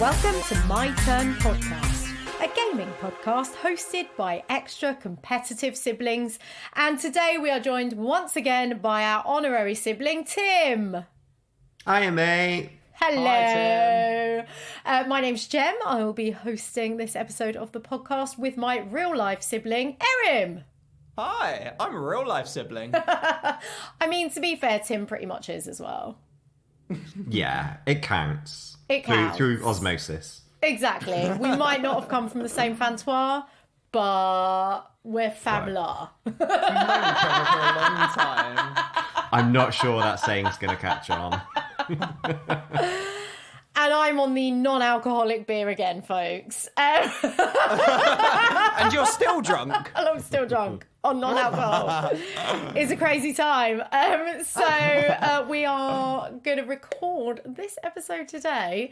Welcome to My Turn Podcast, a gaming podcast hosted by extra competitive siblings. And today we are joined once again by our honorary sibling, Tim. Hiya, mate. Hello. Hi, Tim. My name's Jem. I will be hosting this episode of the podcast with my real-life sibling, Erin. Hi, I'm a real life sibling. I mean, to be fair, Tim pretty much is as well. Yeah, it counts. It counts. Through osmosis. Exactly. We might not have come from the same fantoire, but we're famila. We've known each other for a long time. I'm not sure that saying's going to catch on. And I'm on the non-alcoholic beer again, folks. And you're still drunk. And I'm still drunk on non-alcohol. It's a crazy time. So we are going to record this episode today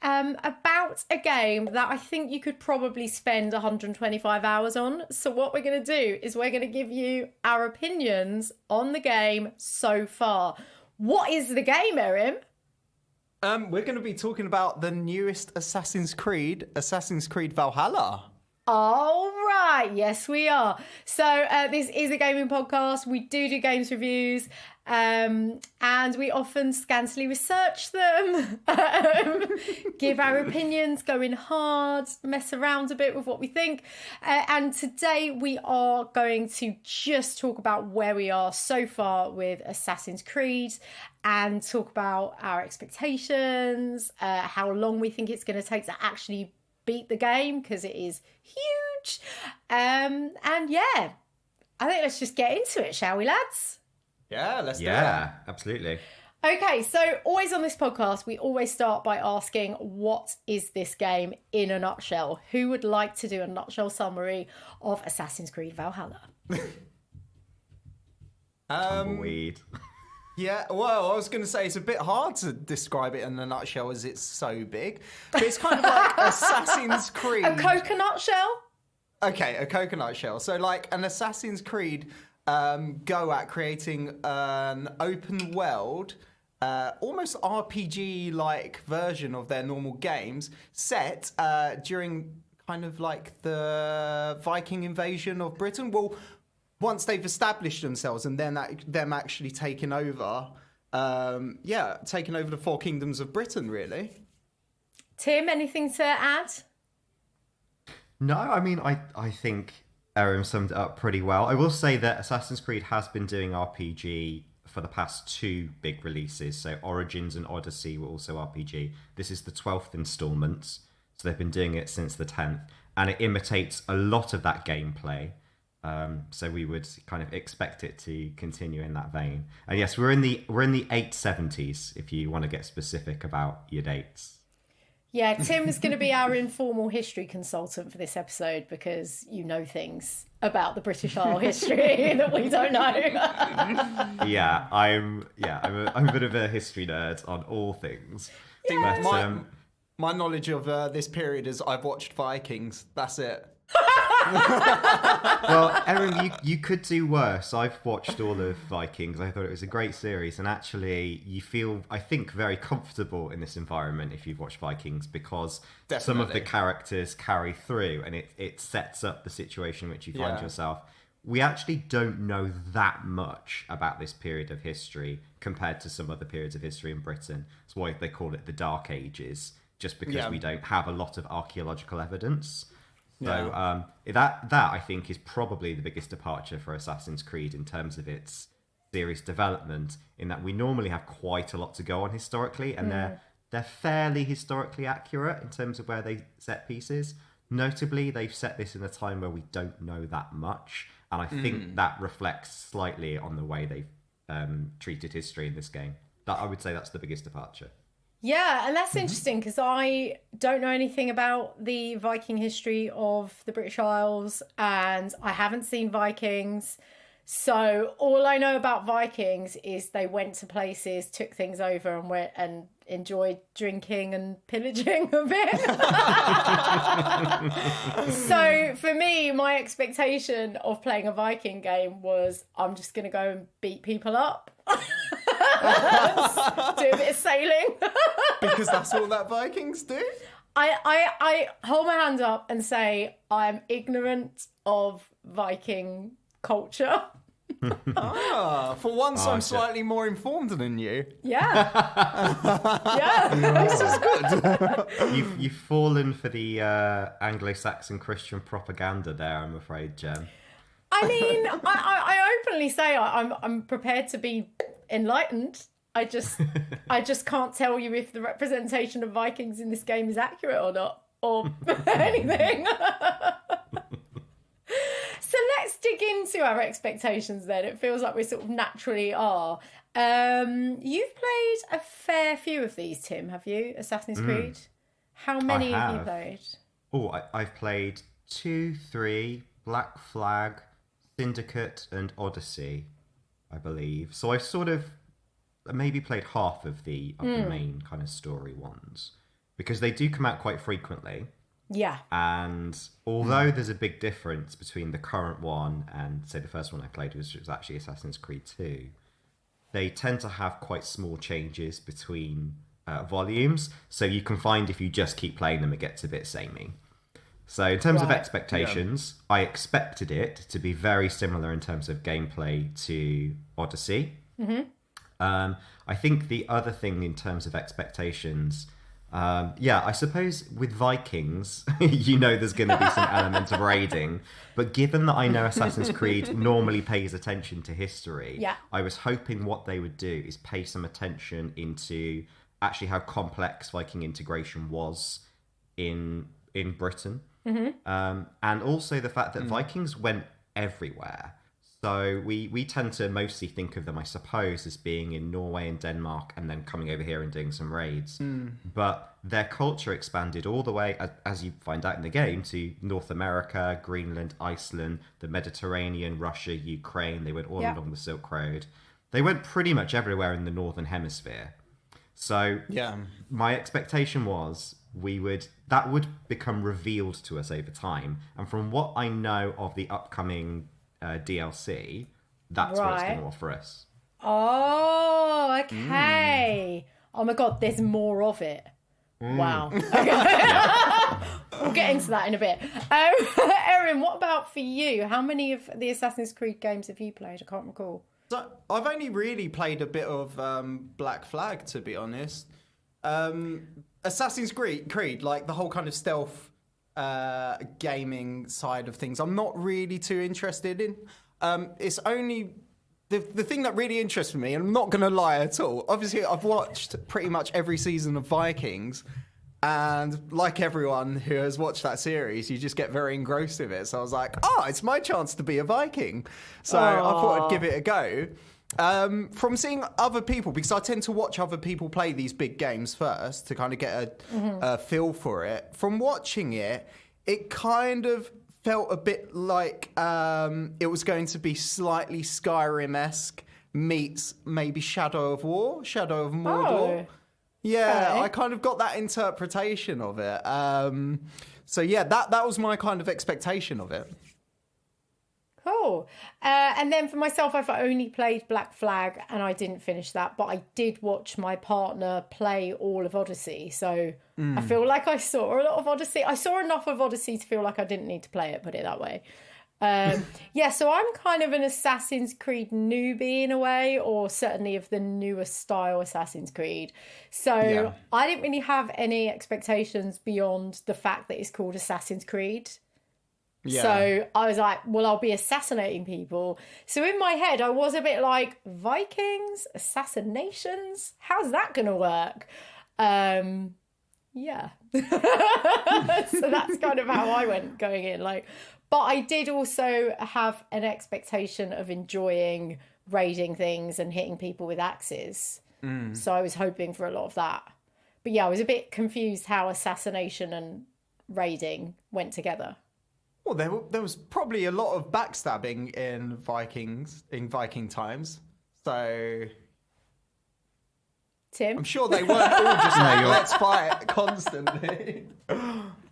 about a game that I think you could probably spend 125 hours on. So what we're going to do is we're going to give you our opinions on the game so far. What is the game, Erin? We're going to be talking about the newest Assassin's Creed Valhalla. All right, yes we are. So this is a gaming podcast. We do games reviews, and we often scantily research them, give our opinions, go in hard, mess around a bit with what we think. And today we are going to just talk about where we are so far with Assassin's Creed and talk about our expectations, how long we think it's going to take to actually beat the game, because it is huge. And yeah, I think let's just get into it, shall we, lads? Yeah, let's do it. Yeah, absolutely. Okay, so always on this podcast, we always start by asking, what is this game in a nutshell? Who would like to do a nutshell summary of Assassin's Creed Valhalla? Tumbleweed. Yeah, well, I was going to say it's a bit hard to describe it in a nutshell as it's so big. But it's kind of like Assassin's Creed. A coconut shell? Okay, a coconut shell. So like an Assassin's Creed go at creating an open world, almost RPG-like version of their normal games set during kind of like the Viking invasion of Britain. Well, once they've established themselves and then them actually taking over, taking over the four kingdoms of Britain, really. Tim, anything to add? No, I mean, I think Erin summed it up pretty well. I will say that Assassin's Creed has been doing RPG for the past two big releases. So Origins and Odyssey were also RPG. This is the 12th installment. So they've been doing it since the 10th. And it imitates a lot of that gameplay. So we would kind of expect it to continue in that vein. And yes, we're in the 870s, if you want to get specific about your dates. Yeah, Tim is going to be our informal history consultant for this episode because you know things about the British Isle history that we don't know. Yeah, I'm a bit of a history nerd on all things. Yeah. But, my knowledge of this period is I've watched Vikings. That's it. Well, Erin, you could do worse. I've watched all of Vikings. I thought it was a great series, and actually you feel, I think, very comfortable in this environment if you've watched Vikings, because some of the characters carry through, and it sets up the situation in which you find yourself. We actually don't know that much about this period of history compared to some other periods of history in Britain. That's why they call it the Dark Ages, just because we don't have a lot of archaeological evidence. So that I think is probably the biggest departure for Assassin's Creed in terms of its series development, in that we normally have quite a lot to go on historically, and they're fairly historically accurate in terms of where they set pieces. Notably, they've set this in a time where we don't know that much, and I think that reflects slightly on the way they've treated history in this game. That I would say that's the biggest departure. Yeah, and that's interesting because I don't know anything about the Viking history of the British Isles, and I haven't seen Vikings. So all I know about Vikings is they went to places, took things over, and went and enjoyed drinking and pillaging a bit. So for me, my expectation of playing a Viking game was I'm just going to go and beat people up. Do a bit of sailing. Because that's all that Vikings do? I hold my hand up and say I'm ignorant of Viking culture. For once, I'm slightly more informed than you. Yeah. This is good. You've fallen for the Anglo-Saxon Christian propaganda there, I'm afraid, Jem. I mean, I openly say I'm prepared to be enlightened. I just can't tell you if the representation of Vikings in this game is accurate or not, or anything. So let's dig into our expectations then. It feels like we sort of naturally are. You've played a fair few of these, Tim, have you? Assassin's Creed? How many have you played? Oh, I've played 2, 3, Black Flag, Syndicate, and Odyssey, I believe. So I've sort of maybe played half of the main kind of story ones, because they do come out quite frequently. Yeah. And although there's a big difference between the current one and, say, the first one I played, which was actually Assassin's Creed 2, they tend to have quite small changes between volumes. So you can find if you just keep playing them, it gets a bit samey. So in terms of expectations, I expected it to be very similar in terms of gameplay to Odyssey. I think the other thing in terms of expectations... I suppose with Vikings, there's going to be some element of raiding. But given that I know Assassin's Creed normally pays attention to history, I was hoping what they would do is pay some attention into actually how complex Viking integration was in Britain. And also the fact that Vikings went everywhere. So we tend to mostly think of them, I suppose, as being in Norway and Denmark and then coming over here and doing some raids. But their culture expanded all the way, as you find out in the game, to North America, Greenland, Iceland, the Mediterranean, Russia, Ukraine. They went all along the Silk Road. They went pretty much everywhere in the Northern Hemisphere. So my expectation was that would become revealed to us over time. And from what I know of the upcoming... DLC, that's what it's going to offer us. Oh, okay. Oh my god, there's more of it. Wow. Okay. We'll get into that in a bit. Erin, what about for you? How many of the Assassin's Creed games have you played? I can't recall. So I've only really played a bit of Black Flag, to be honest. Assassin's Creed, like the whole kind of stealth gaming side of things, I'm not really too interested in. It's only the thing that really interests me, and I'm not going to lie at all. Obviously, I've watched pretty much every season of Vikings, and like everyone who has watched that series, you just get very engrossed with it. So I was like, it's my chance to be a Viking. So I thought I'd give it a go. From seeing other people, because I tend to watch other people play these big games first to kind of get a feel for it. From watching it, it kind of felt a bit like it was going to be slightly Skyrim-esque meets maybe Shadow of Mordor. Yeah, okay. I kind of got that interpretation of it. That was my kind of expectation of it. Cool. And then for myself, I've only played Black Flag and I didn't finish that, but I did watch my partner play all of Odyssey. So I feel like I saw a lot of Odyssey. I saw enough of Odyssey to feel like I didn't need to play it, put it that way. So I'm kind of an Assassin's Creed newbie in a way, or certainly of the newer style Assassin's Creed. So I didn't really have any expectations beyond the fact that it's called Assassin's Creed. Yeah. So I was like, well, I'll be assassinating people. So in my head, I was a bit like, Vikings, assassinations? How's that going to work? So that's kind of how I went going in. But I did also have an expectation of enjoying raiding things and hitting people with axes. So I was hoping for a lot of that. But yeah, I was a bit confused how assassination and raiding went together. Well, there was probably a lot of backstabbing in Viking times. So, Tim, I'm sure they weren't all just let's fight constantly.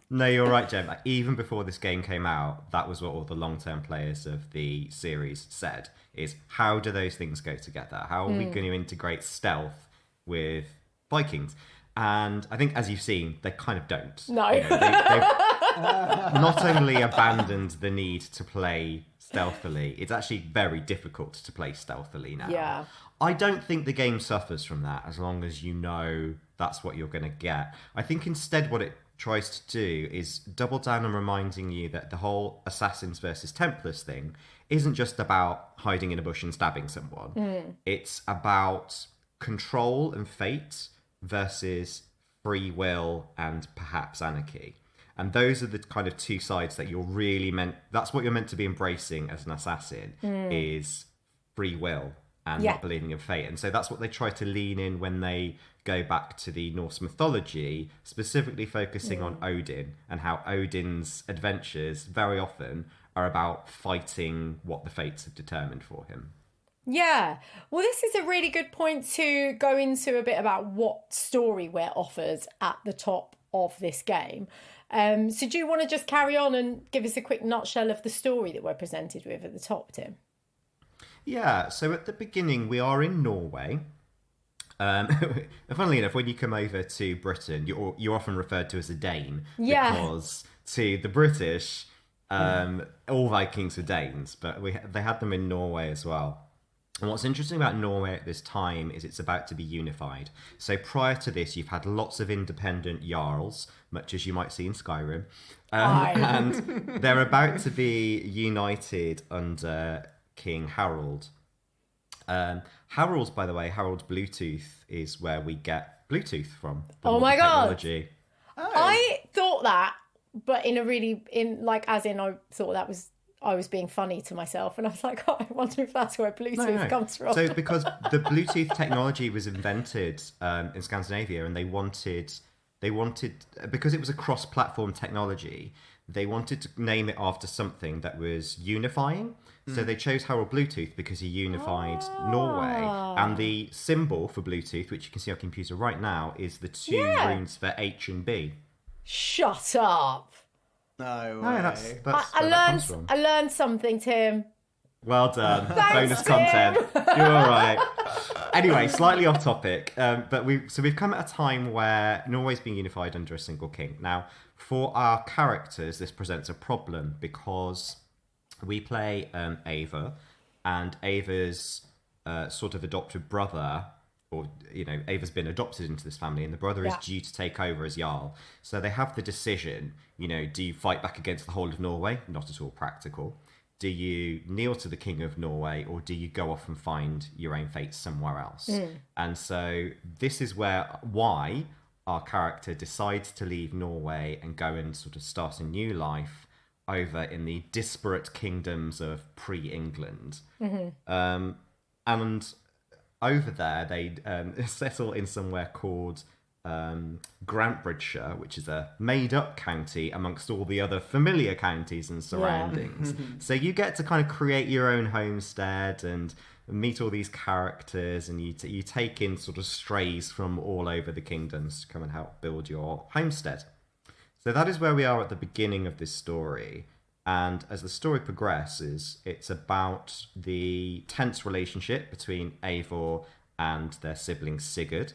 No, you're right, Jem. Even before this game came out, that was what all the long-term players of the series said, is how do those things go together? How are we going to integrate stealth with Vikings? And I think, as you've seen, they kind of don't. No. They've not only abandoned the need to play stealthily, it's actually very difficult to play stealthily now. Yeah. I don't think the game suffers from that as long as you know that's what you're going to get. I think instead what it tries to do is double down on reminding you that the whole Assassins versus Templars thing isn't just about hiding in a bush and stabbing someone. It's about control and fate versus free will and perhaps anarchy. And those are the kind of two sides that you're really that's what you're meant to be embracing as an assassin, is free will and not believing in fate. And so that's what they try to lean in when they go back to the Norse mythology, specifically focusing on Odin and how Odin's adventures very often are about fighting what the fates have determined for him. Yeah. Well, this is a really good point to go into a bit about what story we're offered at the top of this game. So do you want to just carry on and give us a quick nutshell of the story that we're presented with at the top, Tim? Yeah, so at the beginning we are in Norway. Funnily enough, when you come over to Britain, you're often referred to as a Dane. Yeah. Because to the British, all Vikings were Danes, but they had them in Norway as well. And what's interesting about Norway at this time is it's about to be unified. So prior to this, you've had lots of independent jarls, much as you might see in Skyrim. And they're about to be united under King Harold. Harold, by the way, Harold Bluetooth is where we get Bluetooth from. Oh my God. Technology. I thought that, but I thought I was being funny to myself, and I was like, oh, I wonder if that's where Bluetooth comes from. So because the Bluetooth technology was invented in Scandinavia, and they wanted because it was a cross-platform technology, they wanted to name it after something that was unifying. So they chose Harold Bluetooth because he unified Norway. And the symbol for Bluetooth, which you can see on computer right now, is the two runes for H and B. Shut up. No way. No, that's where that comes from. I learned something, Tim. Well done. Thanks, Bonus Tim. content. You're all right. Anyway, slightly off topic, but we've come at a time where Norway's being unified under a single king. Now, for our characters, this presents a problem because we play Ava, and Ava's sort of adopted brother, or Ava's been adopted into this family, and the brother is due to take over as Jarl. So they have the decision, do you fight back against the whole of Norway? Not at all practical. Do you kneel to the king of Norway, or do you go off and find your own fate somewhere else? And so this is why our character decides to leave Norway and go and sort of start a new life over in the disparate kingdoms of pre-England. And over there, they settle in somewhere called Grantbridgeshire, which is a made-up county amongst all the other familiar counties and surroundings. So you get to kind of create your own homestead and meet all these characters, and you take in sort of strays from all over the kingdoms to come and help build your homestead. So that is where we are at the beginning of this story. And as the story progresses, it's about the tense relationship between Eivor and their sibling Sigurd.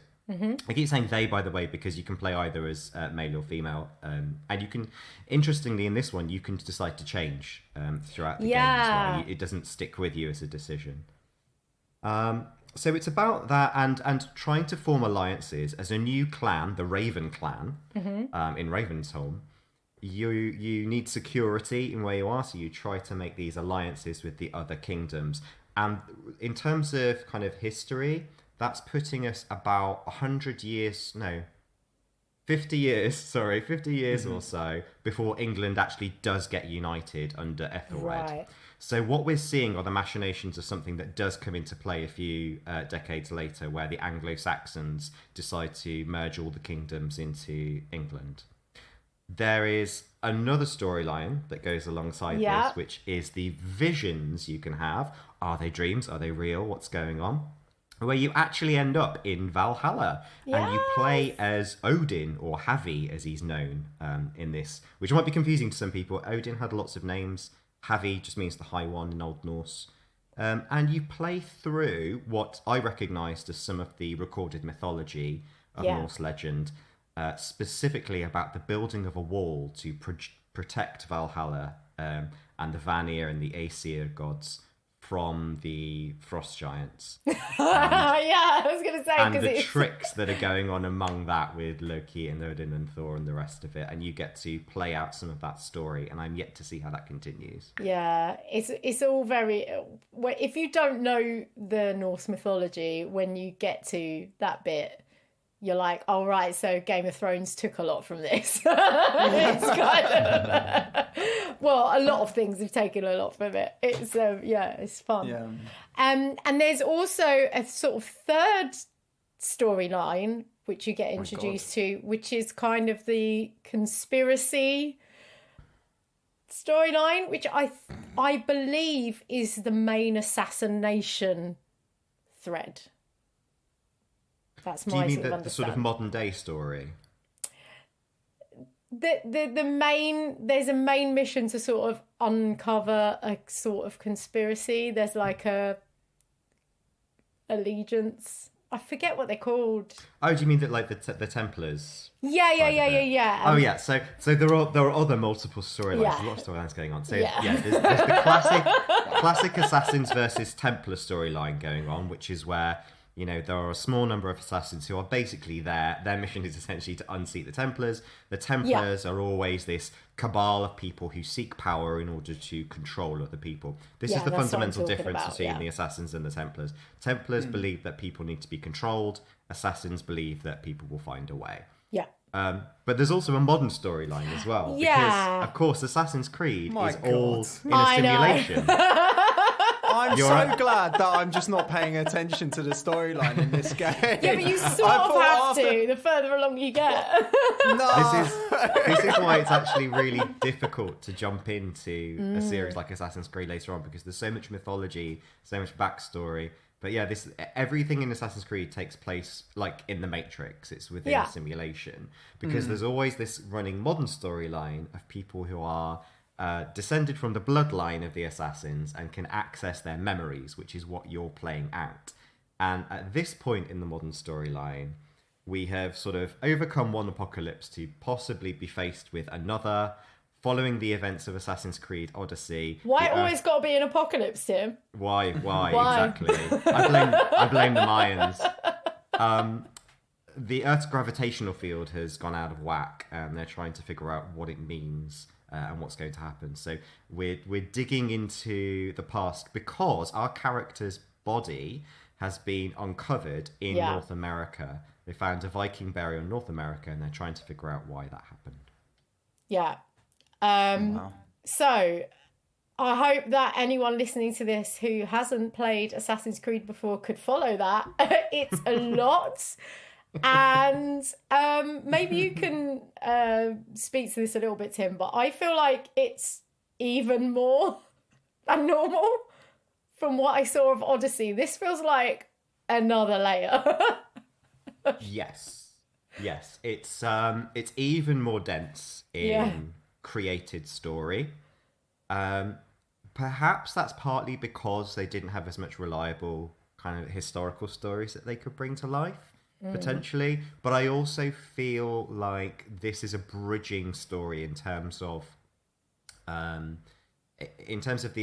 I keep saying they, by the way, because you can play either as male or female. And you can, interestingly, in this one, you can decide to change throughout the game as well. It doesn't stick with you as a decision. So it's about that and trying to form alliances as a new clan, the Raven clan, in Ravensholm. You need security in where you are, so you try to make these alliances with the other kingdoms. And in terms of kind of history, that's putting us about 50 years or so before England actually does get united under Ethelred. Right. So what we're seeing are the machinations of something that does come into play a few decades later, where the Anglo-Saxons decide to merge all the kingdoms into England. There is another storyline that goes alongside this, which is the visions you can have. Are they dreams? Are they real? What's going on? Where you actually end up in Valhalla, and you play as Odin, or Havi as he's known in this, which might be confusing to some people. Odin had lots of names. Havi just means the High One in Old Norse. And you play through what I recognised as some of the recorded mythology, of Norse legend, specifically about the building of a wall to protect Valhalla and the Vanir and the Aesir gods from the frost giants. Yeah, I was going to say. And the tricks that are going on among that with Loki and Odin and Thor and the rest of it. And you get to play out some of that story. And I'm yet to see how that continues. Yeah, it's all very... If you don't know the Norse mythology, when you get to that bit, you're like, oh, right, so Game of Thrones took a lot from this. It's kind of... well, a lot of things have taken a lot from it. It's, it's fun. Yeah. And there's also a sort of third storyline, which you get introduced to, which is kind of the conspiracy storyline, which I believe is the main assassination thread. That's my Do you sort mean of the sort of modern day story? The main, there's a main mission to sort of uncover a sort of conspiracy. There's like a allegiance. I forget what they're called. Oh, do you mean that like the Templars? Yeah. Oh yeah. So there are other multiple storylines. Yeah. A lot of storylines going on. So Yeah. there's the classic Assassins versus Templar storyline going on, which is where, you know, there are a small number of assassins who are basically there. Their mission is essentially to unseat the Templars. The Templars are always this cabal of people who seek power in order to control other people. This is the fundamental difference between the assassins and the Templars. Templars believe that people need to be controlled. Assassins believe that people will find a way. Yeah. But there's also a modern storyline as well. Yeah. Because, of course, Assassin's Creed is all in a I know. simulation. I'm so glad that I'm just not paying attention to the storyline in this game. Yeah, but you sort of have to, the further along you get. No. This is why it's actually really difficult to jump into a series like Assassin's Creed later on, because there's so much mythology, so much backstory. But yeah, everything in Assassin's Creed takes place like in the Matrix. It's within a simulation, because there's always this running modern storyline of people who are descended from the bloodline of the assassins and can access their memories, which is what you're playing out. And at this point in the modern storyline, we have sort of overcome one apocalypse to possibly be faced with another. Following the events of Assassin's Creed Odyssey. Why always got to be an apocalypse, Tim? Why? Exactly. I blame the Mayans. The Earth's gravitational field has gone out of whack, and they're trying to figure out what it means and what's going to happen. So we're digging into the past because our character's body has been uncovered in North America. They found a Viking burial in North America, and they're trying to figure out why that happened. Yeah. So I hope that anyone listening to this who hasn't played Assassin's Creed before could follow that. It's a lot. And maybe you can speak to this a little bit, Tim, but I feel like it's even more than normal from what I saw of Odyssey. This feels like another layer. Yes. It's even more dense in created story. Perhaps that's partly because they didn't have as much reliable kind of historical stories that they could bring to life, potentially. But I also feel like this is a bridging story in terms of the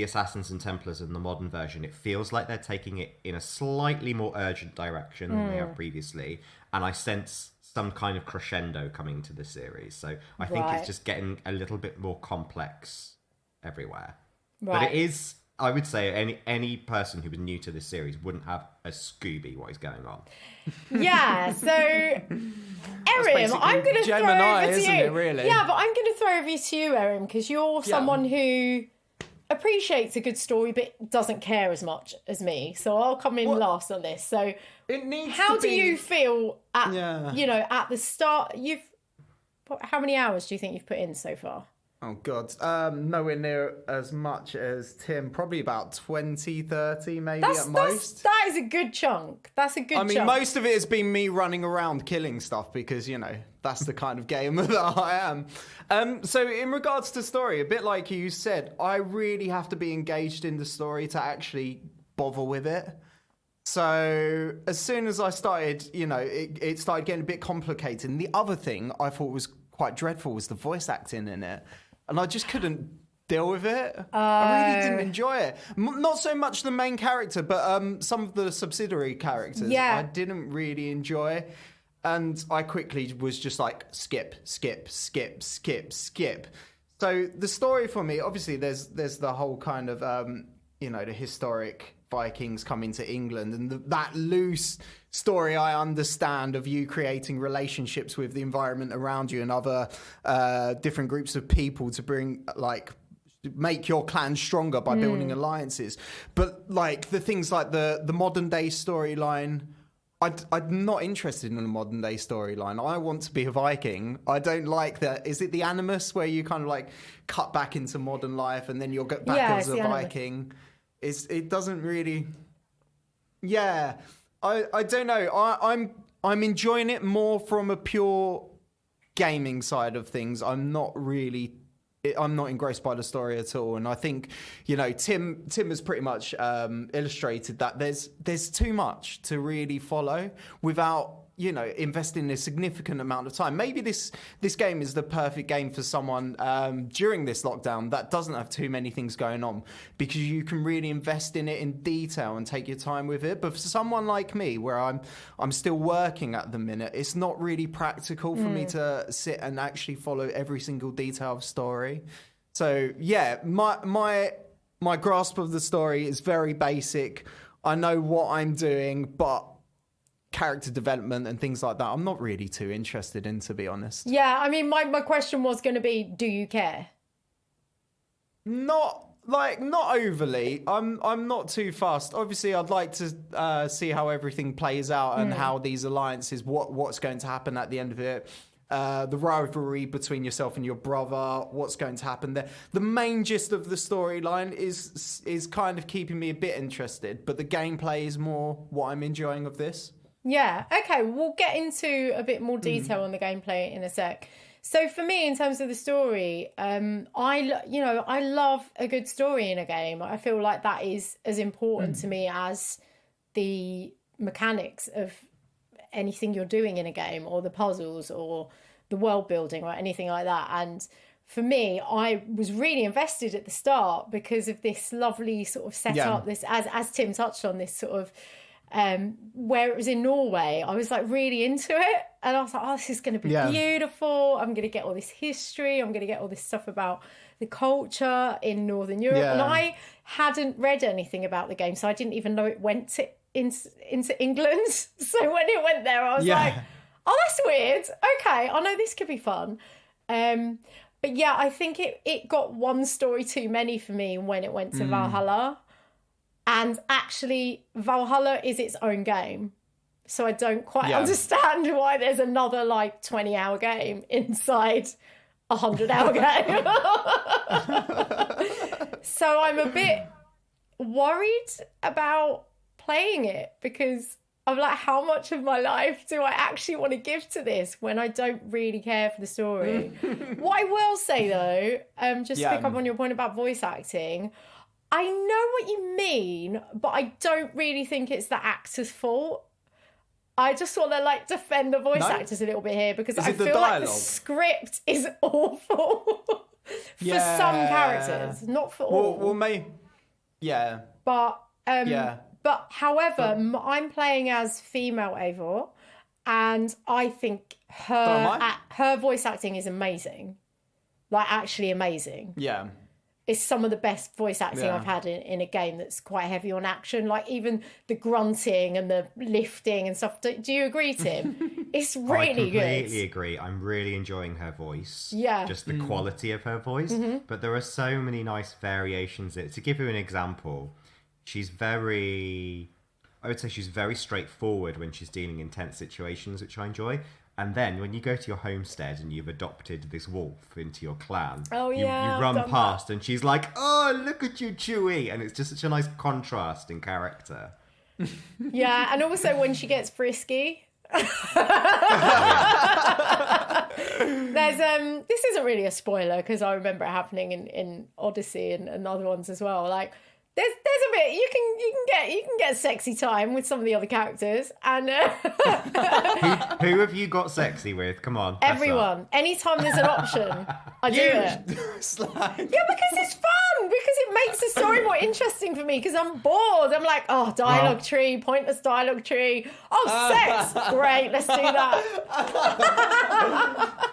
Assassins and Templars in the modern version. It feels like they're taking it in a slightly more urgent direction than they have previously, and I sense some kind of crescendo coming to the series. So I think it's just getting a little bit more complex everywhere. But it is, I would say, any person who was new to this series wouldn't have a Scooby what is going on. Yeah, so Erin, I'm going to throw over to you. It, really? Yeah, but I'm going to throw over to you, Erin, because you're someone who appreciates a good story but doesn't care as much as me. So I'll come in last on this. So how do you feel at at the start? How many hours do you think you've put in so far? Oh God, nowhere near as much as Tim. Probably about 20, 30 maybe at most. That is a good chunk. That's a good chunk. I mean, most of it has been me running around killing stuff because, you know, that's the kind of gamer that I am. So in regards to story, a bit like you said, I really have to be engaged in the story to actually bother with it. So as soon as I started, it started getting a bit complicated. And the other thing I thought was quite dreadful was the voice acting in it. And I just couldn't deal with it. I really didn't enjoy it. Not so much the main character, but some of the subsidiary characters I didn't really enjoy. And I quickly was just like, skip. So the story for me, obviously there's the whole kind of, the historic Vikings coming to England and that loose story I understand of you creating relationships with the environment around you and other different groups of people to bring make your clan stronger by building alliances. But like the things like the modern day storyline, I'm not interested in a modern day storyline. I want to be a Viking. I don't like that. Is it the Animus where you kind of like cut back into modern life and then you'll get back as a Viking? It doesn't really. Yeah, I don't know. I'm enjoying it more from a pure gaming side of things. I'm not engrossed by the story at all. And I think, Tim has pretty much illustrated that there's too much to really follow without, investing a significant amount of time. Maybe this game is the perfect game for someone during this lockdown that doesn't have too many things going on, because you can really invest in it in detail and take your time with it. But for someone like me, where I'm still working at the minute, it's not really practical for me to sit and actually follow every single detail of story. So yeah, my grasp of the story is very basic. I know what I'm doing, but character development and things like that, I'm not really too interested in, to be honest. Yeah, I mean, my question was going to be, do you care? Not overly. I'm not too fussed. Obviously, I'd like to see how everything plays out and how these alliances, what's going to happen at the end of it. The rivalry between yourself and your brother, what's going to happen there. The main gist of the storyline is kind of keeping me a bit interested, but the gameplay is more what I'm enjoying of this. Yeah, okay, we'll get into a bit more detail on the gameplay in a sec. So for me, in terms of the story, I love a good story in a game. I feel like that is as important to me as the mechanics of anything you're doing in a game, or the puzzles or the world building or anything like that. And for me, I was really invested at the start because of this lovely sort of setup, this, as Tim touched on, this sort of where it was in Norway. I was like really into it, and I was like, oh, this is going to be beautiful. I'm going to get all this history, I'm going to get all this stuff about the culture in Northern Europe. And I hadn't read anything about the game, so I didn't even know it went into England. So when it went there, I was like, oh, that's weird. Okay, I know this could be fun. But yeah, I think it got one story too many for me when it went to Valhalla. And actually, Valhalla is its own game. So I don't quite understand why there's another 20-hour game inside a 100-hour game. So I'm a bit worried about playing it, because I'm like, how much of my life do I actually want to give to this when I don't really care for the story? What I will say though, just to pick up on your point about voice acting, I know what you mean, but I don't really think it's the actor's fault. I just want to defend the voice actors a little bit here, because I feel like the script is awful for some characters, not for all. Well, But however, I'm playing as female Eivor, and I think her voice acting is amazing, actually amazing. Yeah. It's some of the best voice acting I've had in a game that's quite heavy on action. Even the grunting and the lifting and stuff. Do you agree, Tim? It's really good. I completely agree. I'm really enjoying her voice. Yeah. Just the quality of her voice. Mm-hmm. But there are so many nice variations. To give you an example, she's very straightforward when she's dealing in tense situations, which I enjoy. And then when you go to your homestead and you've adopted this wolf into your clan, you run past and she's like, oh, look at you, Chewie. And it's just such a nice contrast in character. Yeah, and also when she gets frisky. There's this isn't really a spoiler, because I remember it happening in Odyssey and other ones as well. There's a bit you can get sexy time with some of the other characters, and Who have you got sexy with? Come on, fess up. everyone. Anytime there's an option, I do it. Slag. Yeah, because it's fun. Because it makes the story more interesting for me. Because I'm bored. I'm like, oh, dialogue tree, pointless dialogue tree. Oh, sex, great. Let's do that.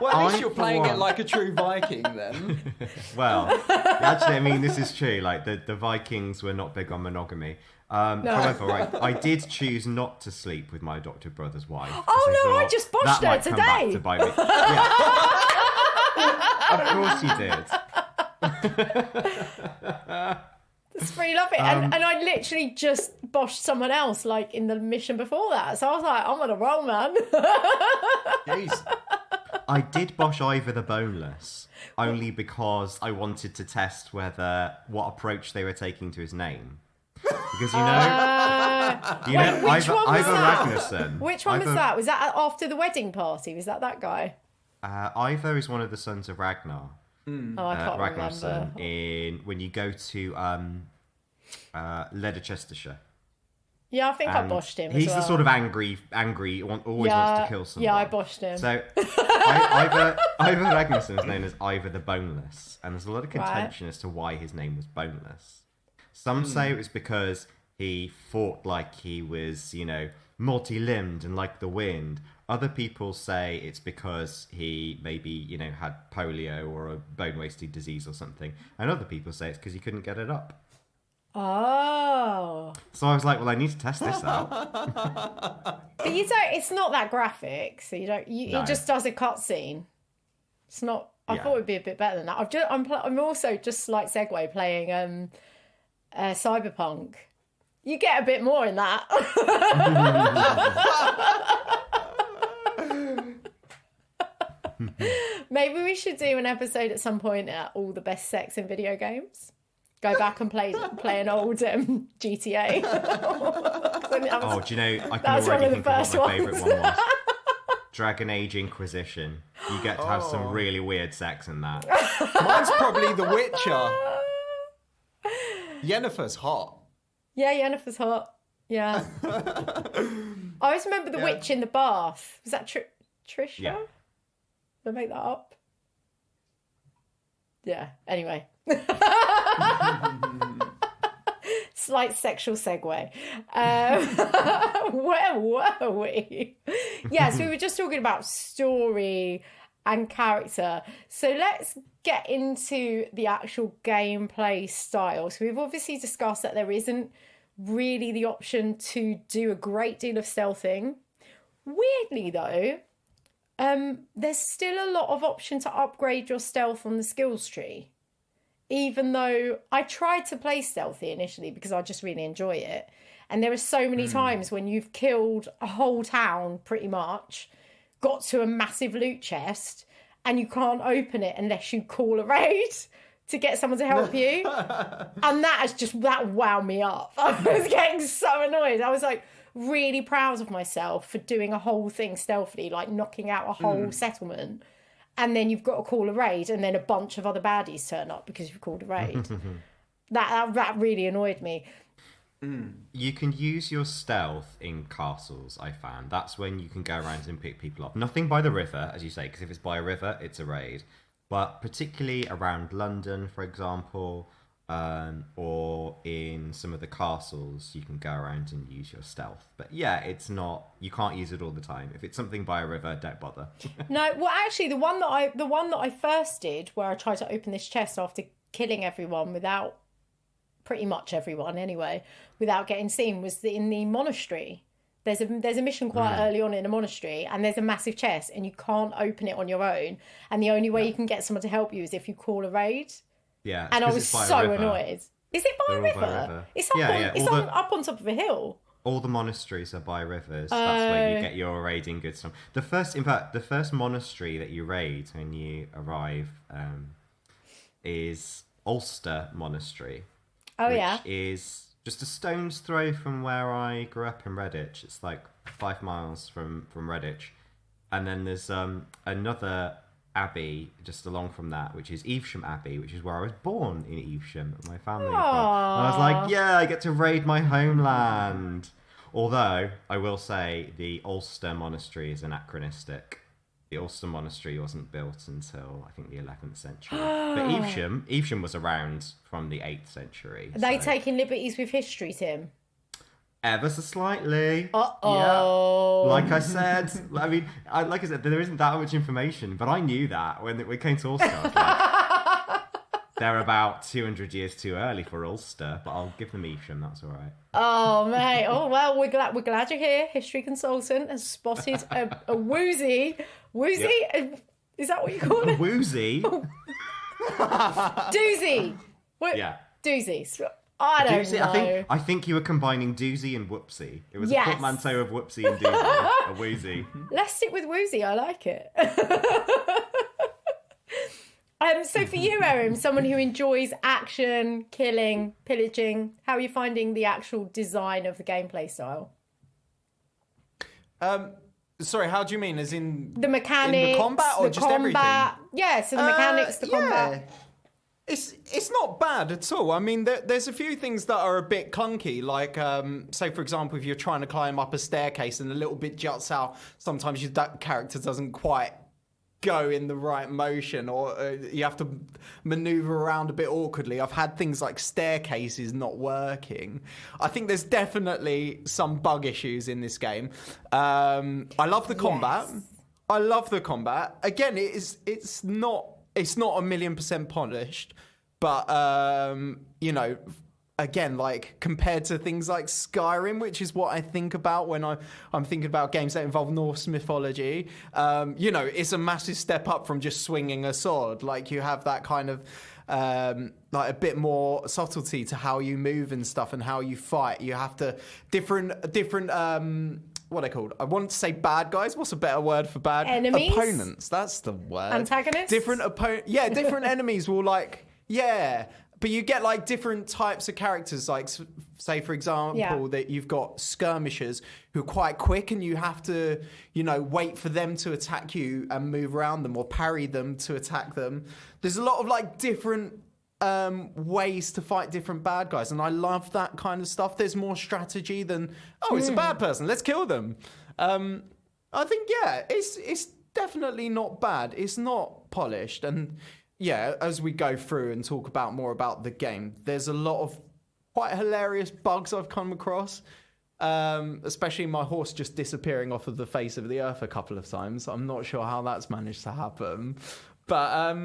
Well, at least you're playing it like a true Viking then. Well, actually, I mean, this is true. Like the Vikings were not big on monogamy. However, I did choose not to sleep with my adopted brother's wife. Oh no, I just botched her today. To bite me. Yeah. Of course you did. It's pretty lovely. And I literally just boshed someone else like in the mission before that. So I was like, I'm on a roll, man. Jeez. I did bosh Ivor the Boneless only because I wanted to test what approach they were taking to his name. Because which one was Ivor that? Ragnarsson. Which one was that? Was that after the wedding party? Was that guy? Ivor is one of the sons of Ragnar. Oh, I can't remember. When you go to Leicestershire. Yeah, I think I boshed him. He's as well. the sort of angry, always wants to kill someone. Yeah, I boshed him. So Ivor Ragnarsson is known as Ivor the Boneless, and there's a lot of contention as to why his name was Boneless. Some say it was because he fought like he was, multi-limbed and like the wind. Other people say it's because he maybe, had polio or a bone-wasting disease or something. And other people say it's because he couldn't get it up. Oh. So I was like, well, I need to test this out. But it's not that graphic, so you don't, No. it just does a cutscene. It's not, I thought it'd be a bit better than that. I'm also just slight segue playing Cyberpunk. You get a bit more in that. Maybe we should do an episode at some point at all the best sex in video games. Go back and play an old GTA. Do you know, I can already think of what my favourite one was. Dragon Age Inquisition. You get to have some really weird sex in that. Mine's probably The Witcher. Yennefer's hot. Yeah, Yennefer's hot. Yeah. I always remember the witch in the bath. Was that Trisha? Yeah. Did I make that up? Yeah. Anyway. Slight sexual segue. Where were we? Yes, we were just talking about story and character. So let's get into the actual gameplay style. So we've obviously discussed that there isn't really the option to do a great deal of stealthing. Weirdly though, there's still a lot of option to upgrade your stealth on the skills tree. Even though I tried to play stealthy initially because I just really enjoy it. And there are so many times when you've killed a whole town pretty much, got to a massive loot chest, and you can't open it unless you call a raid to get someone to help you. And that wound me up. I was getting so annoyed. I was like really proud of myself for doing a whole thing stealthily, like knocking out a whole settlement. And then you've got to call a raid, and then a bunch of other baddies turn up because you've called a raid. That really annoyed me. You can use your stealth in castles, I found. That's when you can go around and pick people up. Nothing by the river, as you say, because if it's by a river, it's a raid. But particularly around London, for example, or in some of the castles, you can go around and use your stealth. But yeah, you can't use it all the time. If it's something by a river, don't bother. No, well, actually, the one that I first did, where I tried to open this chest after killing everyone pretty much everyone anyway, without getting seen, was in the monastery. There's a mission quite early on in a monastery, and there's a massive chest, and you can't open it on your own. And the only way you can get someone to help you is if you call a raid. Yeah, and I was so annoyed. Is it by a river? It's up on top of a hill. All the monasteries are by rivers. That's where you get your raiding goods from. The first monastery that you raid when you arrive is Ulster Monastery. Oh, which yeah. is just a stone's throw from where I grew up in Redditch. It's like 5 miles from Redditch. And then there's another Abbey just along from that, which is Evesham Abbey, which is where I was born in Evesham. My family. And I was like, yeah, I get to raid my homeland. Although I will say the Ulster Monastery is anachronistic. The Ulster Monastery wasn't built until I think the 11th century. But Evesham was around from the 8th century. Are they taking liberties with history, Tim? Ever so slightly. Uh-oh. Yeah. Like I said, there isn't that much information, but I knew that when it came to Ulster. I was like, they're about 200 years too early for Ulster, but I'll give them Evesham. That's all right. Oh, mate. Oh, well, we're glad you're here. History consultant has spotted a woozy. Woozy? Yep. Is that what you call it? Woozy? Doozy. Yeah. Doozies. I don't know. I think you were combining doozy and whoopsie. It was a portmanteau of whoopsie and doozy. A woozy. Let's stick with woozy. I like it. So for you, Erin, someone who enjoys action, killing, pillaging, how are you finding the actual design of the gameplay style? Sorry, how do you mean? As in the mechanics, in the combat, or just everything? Yeah, so the mechanics, the combat. It's not bad at all. I mean, there's a few things that are a bit clunky. Like, say, for example, if you're trying to climb up a staircase and a little bit juts out, sometimes that character doesn't quite go in the right motion, or you have to maneuver around a bit awkwardly. I've had things like staircases not working. I think there's definitely some bug issues in this game. I love the combat. Yes. I love the combat. Again, it's not 1,000,000% polished, but again, like compared to things like Skyrim, which is what I think about when I'm thinking about games that involve Norse mythology, it's a massive step up from just swinging a sword. Like you have that kind of like a bit more subtlety to how you move and stuff and how you fight. You have to different what are they called? I want to say bad guys. What's a better word for bad? Enemies? Opponents. That's the word. Antagonists? Different enemies will but you get like different types of characters. Like say, for example, that you've got skirmishers who are quite quick and you have to, wait for them to attack you and move around them or parry them to attack them. There's a lot of like different ways to fight different bad guys, and I love that kind of stuff. There's more strategy than it's a bad person, let's kill them. I think it's definitely not bad. It's not polished, and as we go through and talk about more about the game, there's a lot of quite hilarious bugs I've come across, especially my horse just disappearing off of the face of the earth a couple of times. I'm not sure how that's managed to happen, but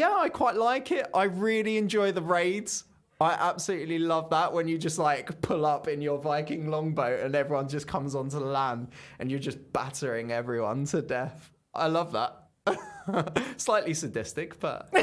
I quite like it. I really enjoy the raids. I absolutely love that when you just like pull up in your Viking longboat and everyone just comes onto the land and you're just battering everyone to death. I love that. Slightly sadistic, but the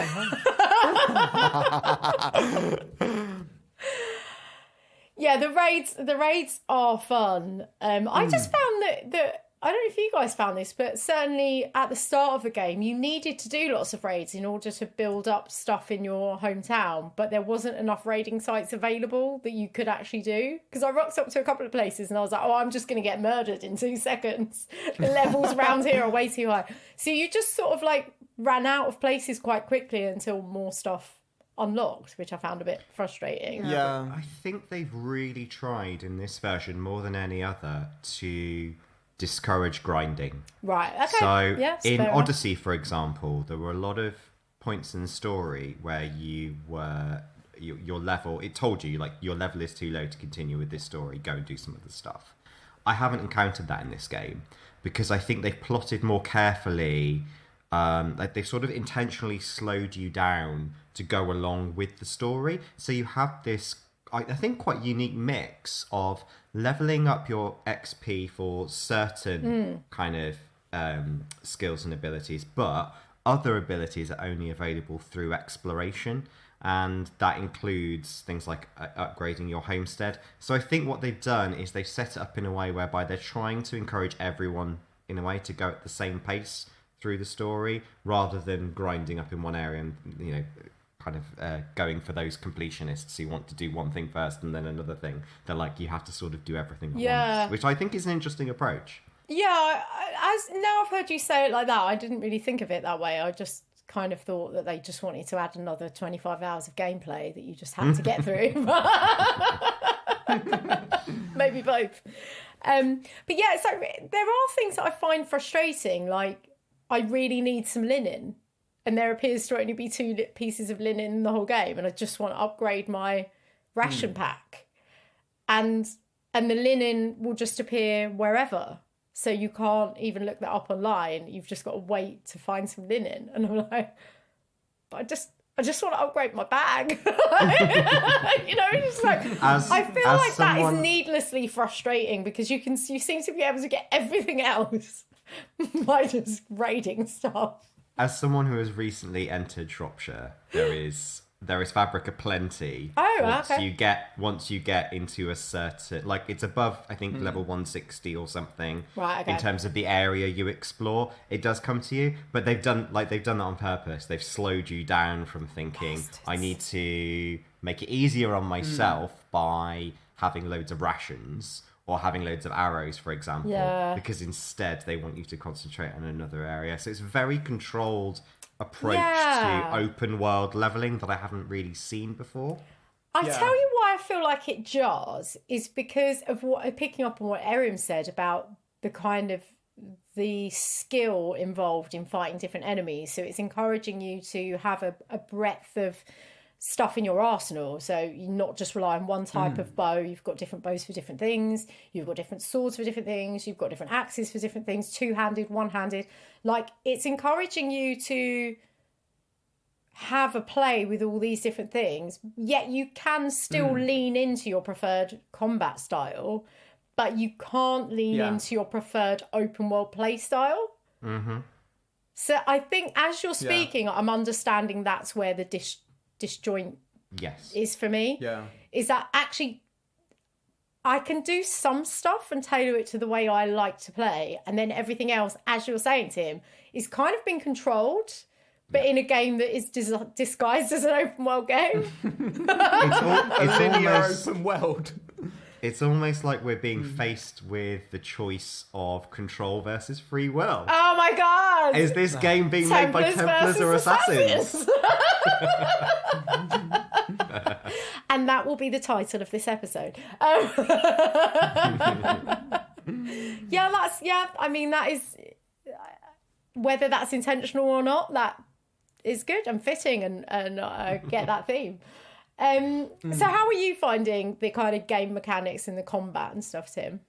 raids are fun. I just found that I don't know if you guys found this, but certainly at the start of the game, you needed to do lots of raids in order to build up stuff in your hometown, but there wasn't enough raiding sites available that you could actually do. Because I rocked up to a couple of places and I was like, I'm just going to get murdered in 2 seconds. The levels around here are way too high. So you just sort of like ran out of places quite quickly until more stuff unlocked, which I found a bit frustrating. Yeah. I think they've really tried in this version more than any other to discourage grinding. Right, okay. So in Odyssey, for example, there were a lot of points in the story where your level, it told you like your level is too low to continue with this story, go and do some other stuff. I haven't encountered that in this game because I think they've plotted more carefully. Like they've sort of intentionally slowed you down to go along with the story. So you have this, I think, quite unique mix of leveling up your XP for certain kind of skills and abilities, but other abilities are only available through exploration, and that includes things like upgrading your homestead. So I think what they've done is they've set it up in a way whereby they're trying to encourage everyone in a way to go at the same pace through the story rather than grinding up in one area and kind of going for those completionists who want to do one thing first and then another thing. They're like, you have to sort of do everything at once, which I think is an interesting approach. As now I've heard you say it like that, I didn't really think of it that way. I just kind of thought that they just wanted to add another 25 hours of gameplay that you just had to get through. Maybe both. But yeah, so there are things that I find frustrating, like I really need some linen, and there appears to only be 2 pieces of linen in the whole game, and I just want to upgrade my ration pack. And the linen will just appear wherever. So you can't even look that up online. You've just got to wait to find some linen. And I'm like, but I just want to upgrade my bag. It's just like, I feel like that is needlessly frustrating because you seem to be able to get everything else by just raiding stuff. As someone who has recently entered Shropshire, there is fabric aplenty. Once you get into a certain, like, it's above, I think, level 160 or something. Right, okay. In terms of the area you explore, it does come to you, but they've done that on purpose. They've slowed you down from thinking, Bastards. I need to make it easier on myself by having loads of rations or having loads of arrows, for example, because instead they want you to concentrate on another area. So it's very controlled approach to open world leveling that I haven't really seen before. I tell you why I feel like it jars is because of picking up on what Erin said about the kind of the skill involved in fighting different enemies. So it's encouraging you to have a breadth of stuff in your arsenal. So you not just rely on one type of bow. You've got different bows for different things. You've got different swords for different things. You've got different axes for different things, 2-handed, 1-handed. Like, it's encouraging you to have a play with all these different things, yet you can still lean into your preferred combat style, but you can't lean into your preferred open world play style. Mm-hmm. So I think as you're speaking, I'm understanding that's where the disjoint is for me. Yeah. Is that actually I can do some stuff and tailor it to the way I like to play, and then everything else, as you're saying, Tim, is kind of being controlled, but in a game that is disguised as an open world game. It's linear open world. It's almost like we're being faced with the choice of control versus free will. Oh my god! Is this game being made by Templars or Assassins? And that will be the title of this episode. I mean, that is, whether that's intentional or not, that is good and fitting, and I get that theme. So how are you finding the kind of game mechanics and the combat and stuff, Tim?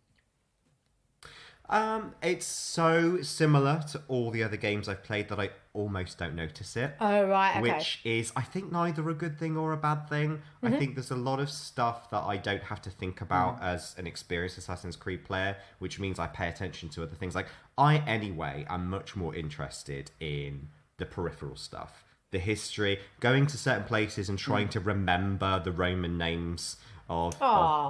It's so similar to all the other games I've played that I almost don't notice it. Oh, right, okay. Which is, I think, neither a good thing or a bad thing. I think there's a lot of stuff that I don't have to think about as an experienced Assassin's Creed player, which means I pay attention to other things. Like, anyway, am much more interested in the peripheral stuff. The history, going to certain places and trying to remember the Roman names of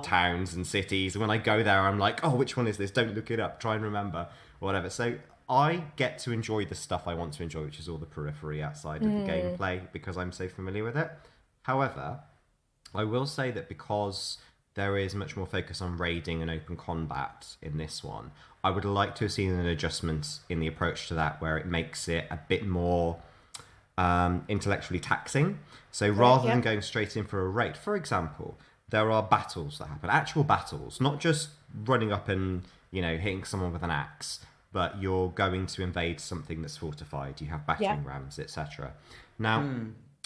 towns and cities. And when I go there, I'm like, oh, which one is this? Don't look it up. Try and remember, or whatever. So I get to enjoy the stuff I want to enjoy, which is all the periphery outside of the gameplay, because I'm so familiar with it. However, I will say that because there is much more focus on raiding and open combat in this one, I would like to have seen an adjustment in the approach to that, where it makes it a bit more intellectually taxing. So rather than going straight in for a raid, for example, there are battles that happen, actual battles, not just running up and, hitting someone with an axe, but you're going to invade something that's fortified. You have battering rams, etc. Now,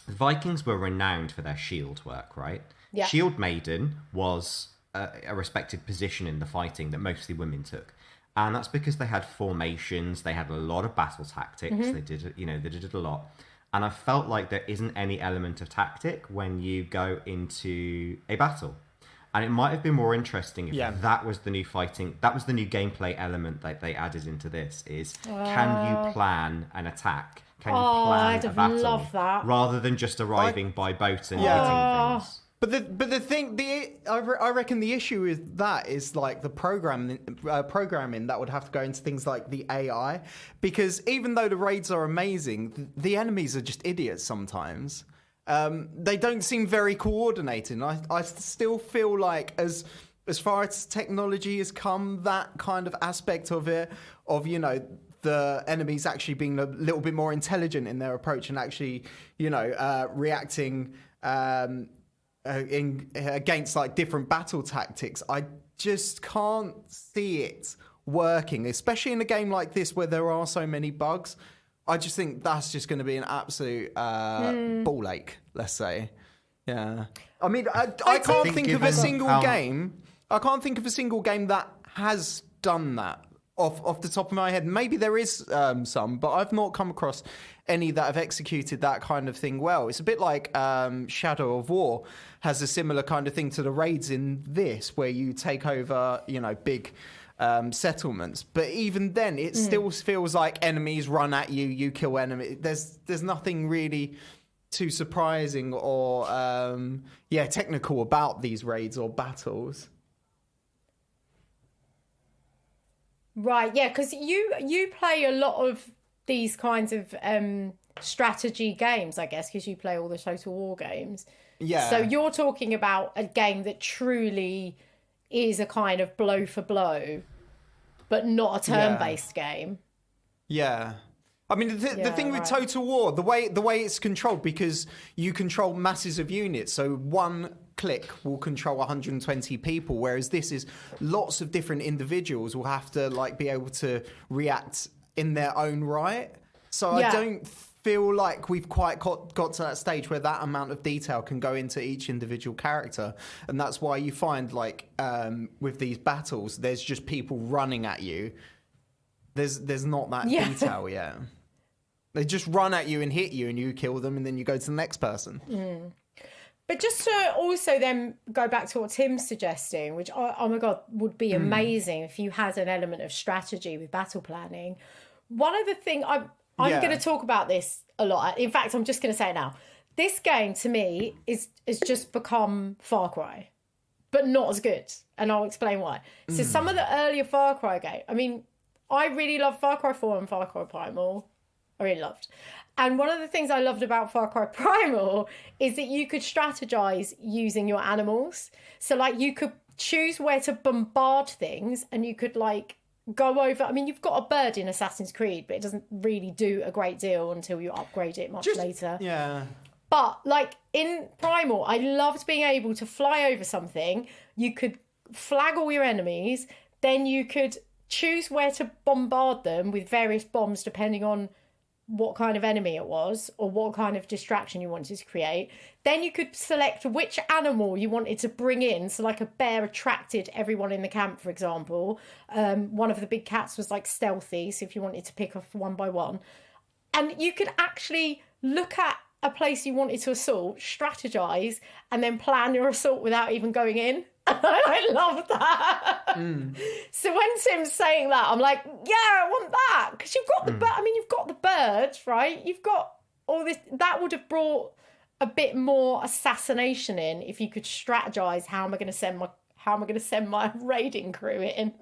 the Vikings were renowned for their shield work, right? Yeah. Shield Maiden was a respected position in the fighting that mostly women took. And that's because they had formations, they had a lot of battle tactics, they did it a lot. And I felt like there isn't any element of tactic when you go into a battle. And it might have been more interesting if that was the new the new gameplay element that they added into this, is can you plan an attack? Can you plan a battle? Love that. Rather than just arriving by boat and hitting things. But the thing, I reckon the issue with that is like the programming that would have to go into things like the AI, because even though the raids are amazing, the enemies are just idiots sometimes. They don't seem very coordinated. I still feel like as as far as technology has come, that kind of aspect of it, of, you know, the enemies actually being a little bit more intelligent in their approach and actually, you know, reacting against like different battle tactics, I just can't see it working, especially in a game like this where there are so many bugs. I just think that's just going to be an absolute ball ache, let's say. Yeah. I mean, I can't think of a single game. I can't think of a single game that has done that off the top of my head. Maybe there is some, but I've not come across any that have executed that kind of thing well. It's a bit like Shadow of War has a similar kind of thing to the raids in this, where you take over, you know, big settlements. But even then, it still feels like enemies run at you, you kill enemy. There's nothing really too surprising or technical about these raids or battles. Right, yeah, because you play a lot of these kinds of strategy games, I guess, because you play all the Total War games. Yeah. So you're talking about a game that truly is a kind of blow for blow, but not a turn-based game. Yeah. I mean, the thing with Total War, the way it's controlled, because you control masses of units, so one click will control 120 people, whereas this is lots of different individuals will have to like be able to react in their own right. So I don't feel like we've quite got to that stage where that amount of detail can go into each individual character, and that's why you find like with these battles, there's just people running at you. There's not that detail yet. They just run at you and hit you, and you kill them, and then you go to the next person. But just to also then go back to what Tim's suggesting, which, oh my God, would be amazing if you had an element of strategy with battle planning. One of the things, I'm going to talk about this a lot. In fact, I'm just going to say it now. This game, to me, is just become Far Cry, but not as good. And I'll explain why. So some of the earlier Far Cry games, I mean, I really loved Far Cry 4 and Far Cry Primal. I really loved. And one of the things I loved about Far Cry Primal is that you could strategize using your animals. So like you could choose where to bombard things, and you could like go over. I mean, you've got a bird in Assassin's Creed, but it doesn't really do a great deal until you upgrade it much later. Yeah. But like in Primal, I loved being able to fly over something. You could flag all your enemies. Then you could choose where to bombard them with various bombs depending on what kind of enemy it was or what kind of distraction you wanted to create. Then you could select which animal you wanted to bring in. So like a bear attracted everyone in the camp, for example. One of the big cats was like stealthy, so if you wanted to pick off one by one. And you could actually look at a place you wanted to assault, strategize, and then plan your assault without even going in. I love that. So when Tim's saying that, I'm like, yeah, I want that, because you've got the bird. I mean, you've got the birds, right? You've got all this. That would have brought a bit more assassination in if you could strategize. How am I going to send my raiding crew in?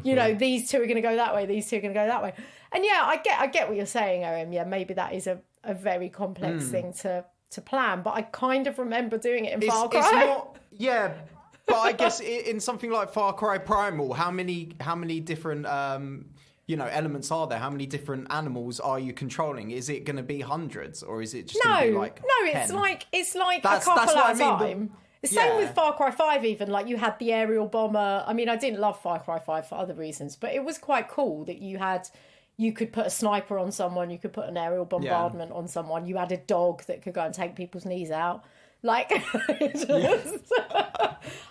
You know, these two are going to go that way. These two are going to go that way. And yeah, I get what you're saying, Owen. Yeah, maybe that is a very complex thing to plan, but I kind of remember doing it in Far Cry. It's not, yeah, but I guess in something like Far Cry Primal, how many different elements are there? How many different animals are you controlling? Is it going to be hundreds, or is it just going to be like 10? It's like a couple at a time. The same with Far Cry 5 even, like you had the aerial bomber. I mean, I didn't love Far Cry 5 for other reasons, but it was quite cool that you could put a sniper on someone, you could put an aerial bombardment on someone, you had a dog that could go and take people's knees out. Like,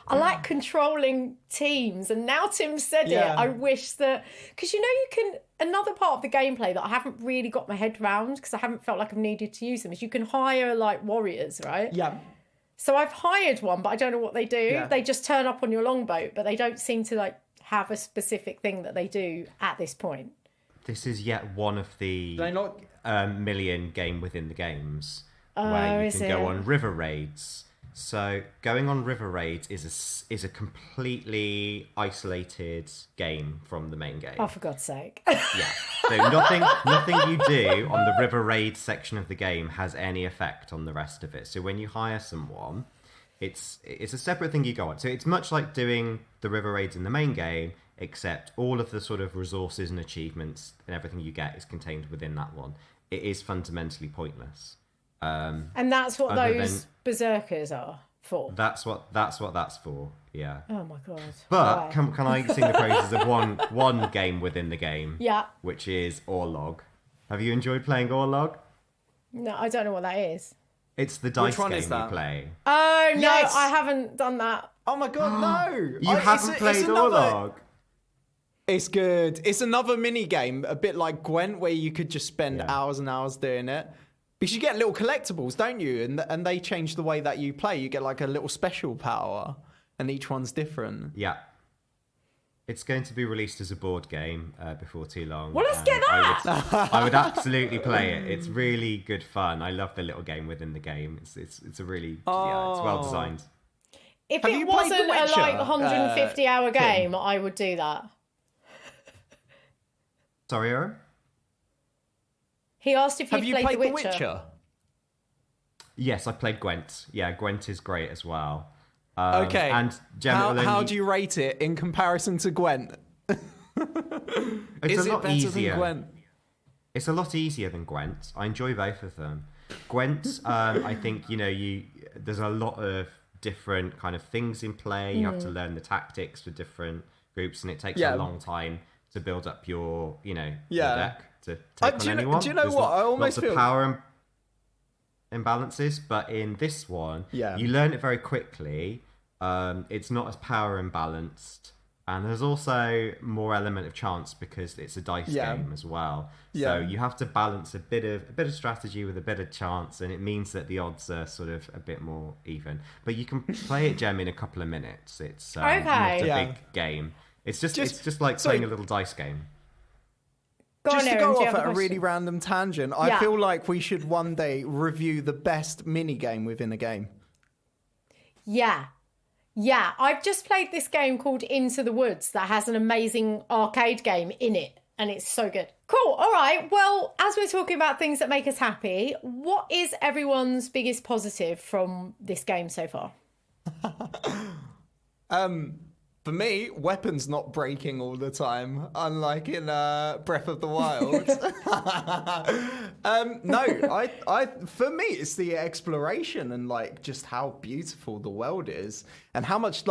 I like controlling teams. And now Tim said it, I wish that, because you can, another part of the gameplay that I haven't really got my head around, because I haven't felt like I've needed to use them, is you can hire like warriors, right? Yeah. So I've hired one, but I don't know what they do. Yeah. They just turn up on your longboat, but they don't seem to like have a specific thing that they do at this point. This is yet one of the million game within the games where you can go on river raids. So going on river raids is a completely isolated game from the main game. Oh, for God's sake! Yeah. So nothing you do on the river raid section of the game has any effect on the rest of it. So when you hire someone, It's a separate thing you go on. So it's much like doing the river raids in the main game, except all of the sort of resources and achievements and everything you get is contained within that one. It is fundamentally pointless. And that's what those berserkers are for. That's what that's for. Yeah. Oh my god. But can I sing the praises of one game within the game? Yeah. Which is Orlog. Have you enjoyed playing Orlog? No, I don't know what that is. It's the dice game is that? you play. Oh no, Yes! I haven't done that. Oh my god, no! You haven't played Orlog? It's good. It's another mini game, a bit like Gwent, where you could just spend hours and hours doing it. Because you get little collectibles, don't you? And they change the way that you play. You get like a little special power, and each one's different. Yeah. It's going to be released as a board game before too long. Well, let's get that! I would absolutely play it. It's really good fun. I love the little game within the game. It's a really it's well designed. If Have it you played wasn't The a Witcher, like 150-hour game, I would do that. Sorry, Aaron? He asked if Have you played played The Witcher? Yes, I played Gwent. Yeah, Gwent is great as well. Okay. And generally, how do you rate it in comparison to Gwent? It's Is a it lot better easier. than Gwent? It's a lot easier than Gwent. I enjoy both of them. Gwent, I think there's a lot of different kind of things in play. You have to learn the tactics for different groups, and it takes a long time to build up your deck to take on anyone. Do you know There's what? I almost lots feel of power imbalances, but in this one, you learn it very quickly. It's not as power imbalanced, and there's also more element of chance because it's a dice game as well. So you have to balance a bit of strategy with a bit of chance, and it means that the odds are sort of a bit more even. But you can play it, Gem, in a couple of minutes. It's not a big game. It's just like playing a little dice game. Just to go off at a really random tangent, I feel like we should one day review the best mini game within a game. Yeah, I've just played this game called Into the Woods that has an amazing arcade game in it, and it's so good. Cool, all right. Well, as we're talking about things that make us happy, what is everyone's biggest positive from this game so far? For me, weapons not breaking all the time, unlike in Breath of the Wild. For me, it's the exploration and like just how beautiful the world is and how much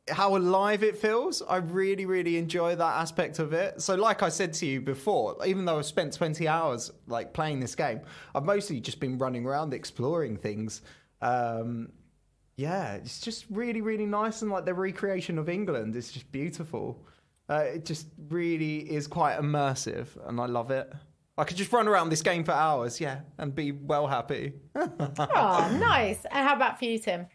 how alive it feels. I really, really enjoy that aspect of it. So like I said to you before, even though I've spent 20 hours like playing this game, I've mostly just been running around exploring things. Yeah, it's just really, really nice. And like the recreation of England is just beautiful. It just really is quite immersive and I love it. I could just run around this game for hours, and be well happy. Oh, nice. And how about for you, Tim?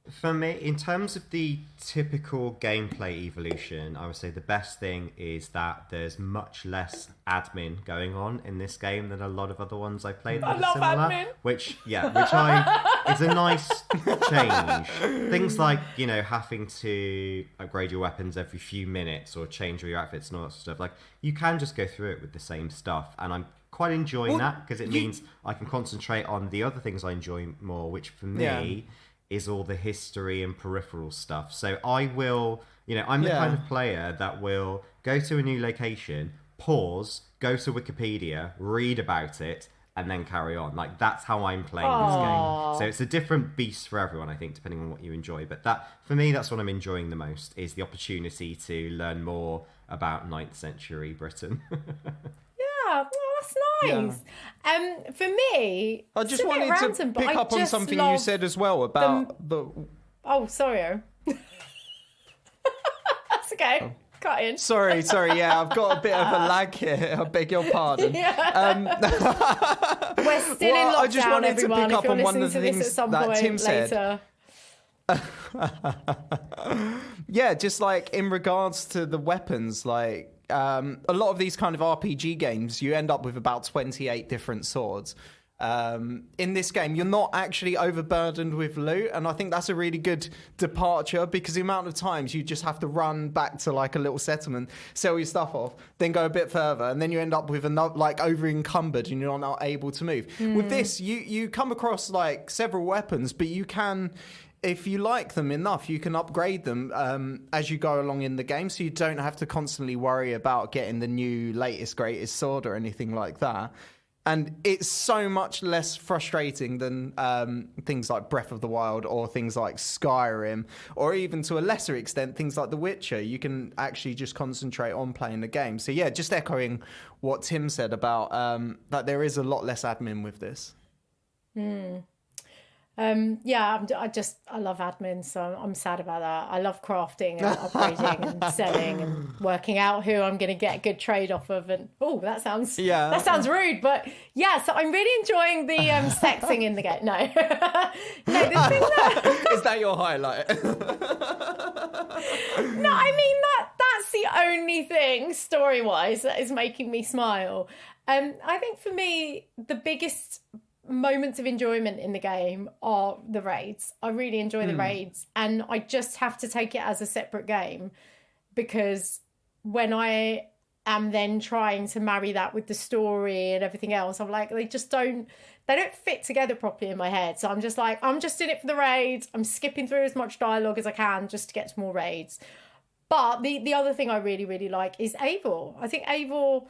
For me, in terms of the typical gameplay evolution, I would say the best thing is that there's much less admin going on in this game than a lot of other ones I've played that are similar. Admin. Which is a nice change. Things like, having to upgrade your weapons every few minutes or change all your outfits and all that sort of stuff. Like, you can just go through it with the same stuff, and I'm quite enjoying that because it means I can concentrate on the other things I enjoy more, which for me is all the history and peripheral stuff. So I will, I'm the kind of player that will go to a new location, pause, go to Wikipedia, read about it, and then carry on. Like, that's how I'm playing this game. So it's a different beast for everyone, I think, depending on what you enjoy. But for me, that's what I'm enjoying the most, is the opportunity to learn more about 9th century Britain. Well, that's nice. For me, I just wanted to pick up on something you said as well about the. Oh, sorry. That's okay. Oh. Cut in. Sorry. Yeah, I've got a bit of a lag here. I beg your pardon. We're still in lockdown, I just wanted everyone. To pick up on one of the things that Tim later. said. Just like in regards to the weapons, like. A lot of these kind of RPG games, you end up with about 28 different swords. In this game, you're not actually overburdened with loot, and I think that's a really good departure, because the amount of times you just have to run back to like a little settlement, sell your stuff off, then go a bit further, and then you end up with another, like, over encumbered and you're not able to move. With this, you come across like several weapons, but you can, if you like them enough, you can upgrade them as you go along in the game, so you don't have to constantly worry about getting the new latest greatest sword or anything like that. And it's so much less frustrating than things like Breath of the Wild or things like Skyrim, or even to a lesser extent things like The Witcher. You can actually just concentrate on playing the game. So yeah, just echoing what Tim said about that there is a lot less admin with this. I love admin, so I'm sad about that. I love crafting and upgrading and selling and working out who I'm going to get a good trade off of. And that sounds rude, but yeah. So I'm really enjoying the sexing in the game. No, no, the thing that is that your highlight? No, I mean that's the only thing story-wise that is making me smile. I think for me the biggest moments of enjoyment in the game are the raids. I really enjoy the raids, and I just have to take it as a separate game, because when I am then trying to marry that with the story and everything else, I'm like, they don't fit together properly in my head. So I'm just like, I'm just in it for the raids. I'm skipping through as much dialogue as I can just to get to more raids. But the other thing I really, really like is Eivor. I think Eivor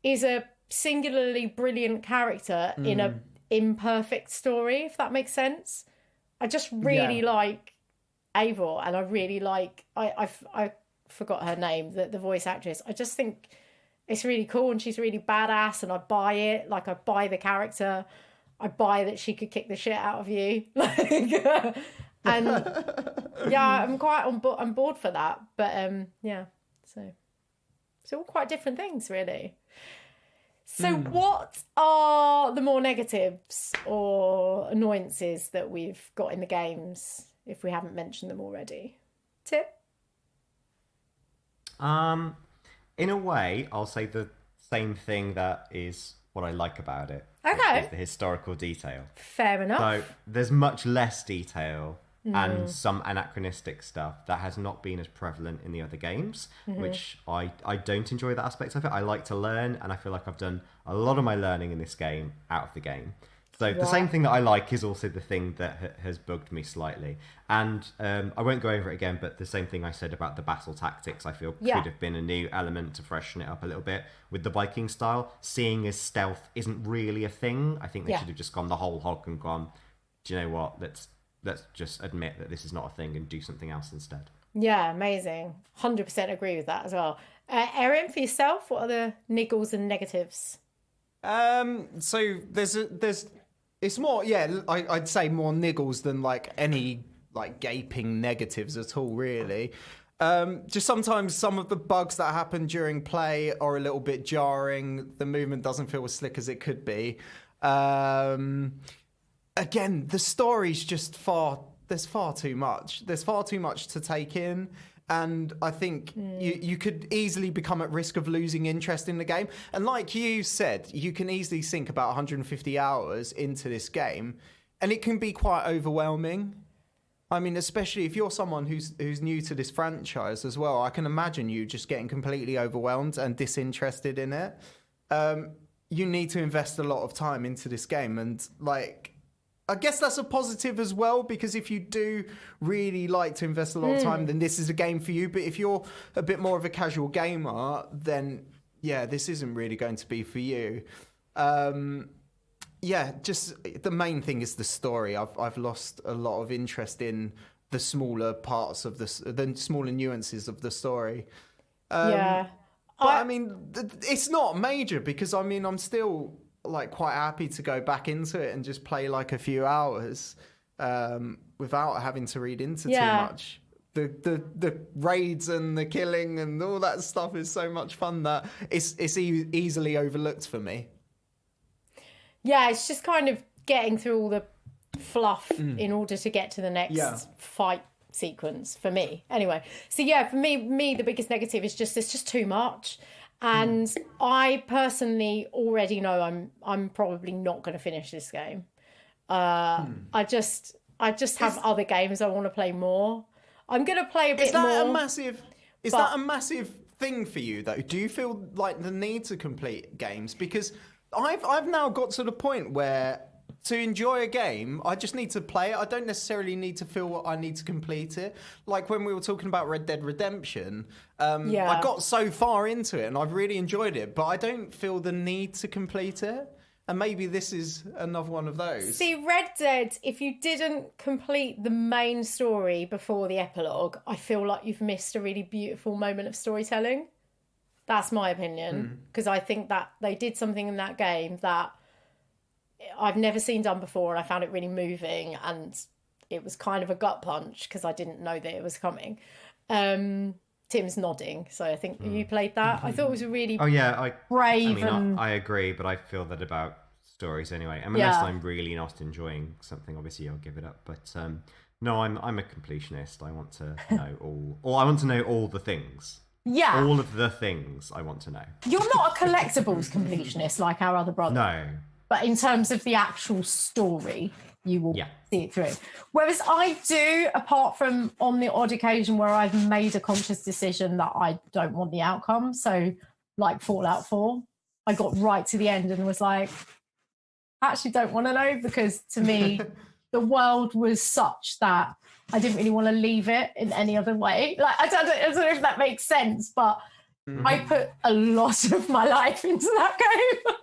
is a singularly brilliant character in a imperfect story, if that makes sense. I just really like Eivor, and I really like I forgot her name, the voice actress. I just think it's really cool, and she's really badass, and I buy it. Like, I buy the character. I buy that she could kick the shit out of you. And yeah, I'm quite on board for that. But so it's all quite different things, really. So what are the more negatives or annoyances that we've got in the games, if we haven't mentioned them already? Tip? In a way, I'll say the same thing that is what I like about it. Okay. Which is the historical detail. Fair enough. So there's much less detail and some anachronistic stuff that has not been as prevalent in the other games, which I don't enjoy that aspect of it. I like to learn, and I feel like I've done a lot of my learning in this game out of the game. So the same thing that I like is also the thing that has bugged me slightly. And I won't go over it again, but the same thing I said about the battle tactics, I feel could have been a new element to freshen it up a little bit. With the Viking style, seeing as stealth isn't really a thing. I think they should have just gone the whole hog and gone, do you know what, let's just admit that this is not a thing and do something else instead. Yeah, amazing. 100% agree with that as well. Erin, for yourself, what are the niggles and negatives? So there's it's more, I'd say more niggles than like any like gaping negatives at all, really. Just sometimes some of the bugs that happen during play are a little bit jarring. The movement doesn't feel as slick as it could be. Again, the story's just there's far too much. There's far too much to take in. And I think you could easily become at risk of losing interest in the game. And like you said, you can easily sink about 150 hours into this game, and it can be quite overwhelming. I mean, especially if you're someone who's new to this franchise as well, I can imagine you just getting completely overwhelmed and disinterested in it. You need to invest a lot of time into this game, and like, I guess that's a positive as well, because if you do really like to invest a lot of time, then this is a game for you. But if you're a bit more of a casual gamer, then this isn't really going to be for you. Just the main thing is the story. I've lost a lot of interest in the smaller parts of the smaller nuances of the story. But I mean, it's not major, because I mean, I'm still like quite happy to go back into it and just play like a few hours without having to read into too much. The raids and the killing and all that stuff is so much fun that it's easily overlooked for me. Yeah, it's just kind of getting through all the fluff in order to get to the next fight sequence for me. Anyway, so for me the biggest negative is just it's just too much. And I personally already know I'm probably not going to finish this game. I just have other games I want to play more. I'm going to play a bit more. Is that a massive thing for you though? Do you feel like the need to complete games? Because I've now got to the point where to enjoy a game, I just need to play it. I don't necessarily need to feel what I need to complete it. Like when we were talking about Red Dead Redemption, I got so far into it and I've really enjoyed it, but I don't feel the need to complete it. And maybe this is another one of those. See, Red Dead, if you didn't complete the main story before the epilogue, I feel like you've missed a really beautiful moment of storytelling. That's my opinion. Because I think that they did something in that game that I've never seen done before, and I found it really moving, and it was kind of a gut punch because I didn't know that it was coming. Tim's nodding, so I think you played that. I thought it was a really brave. I agree, but I feel that about stories anyway. I mean, unless I'm really not enjoying something, obviously I'll give it up. But no, I'm a completionist. I want to know all, or I want to know all the things. Yeah, all of the things I want to know. You're not a collectibles completionist like our other brother. No. But in terms of the actual story, you will see it through. Whereas I do, apart from on the odd occasion where I've made a conscious decision that I don't want the outcome. So like Fallout 4, I got right to the end and was like, I actually don't want to know, because to me, the world was such that I didn't really want to leave it in any other way. Like I don't know if that makes sense, but I put a lot of my life into that game.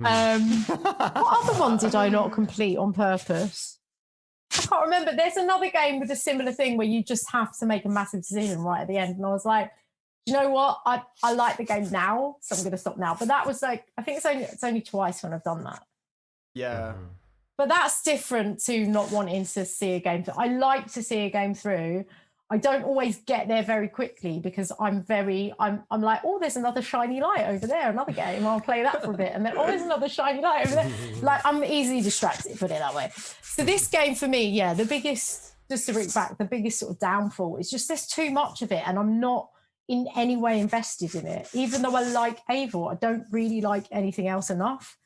What other one did I not complete on purpose? I can't remember. There's another game with a similar thing where you just have to make a massive decision right at the end, and I was like, you know what, I like the game now, so I'm going to stop now. But that was like, I think it's only twice when I've done that. But that's different to not wanting to see a game through. I like to see a game through. I don't always get there very quickly because I'm like, oh, there's another shiny light over there, another game, I'll play that for a bit. And then, oh, there's another shiny light over there. Like, I'm easily distracted, put it that way. So this game for me, the biggest, just to bring back, the biggest sort of downfall is just there's too much of it and I'm not in any way invested in it. Even though I like Eivor, I don't really like anything else enough.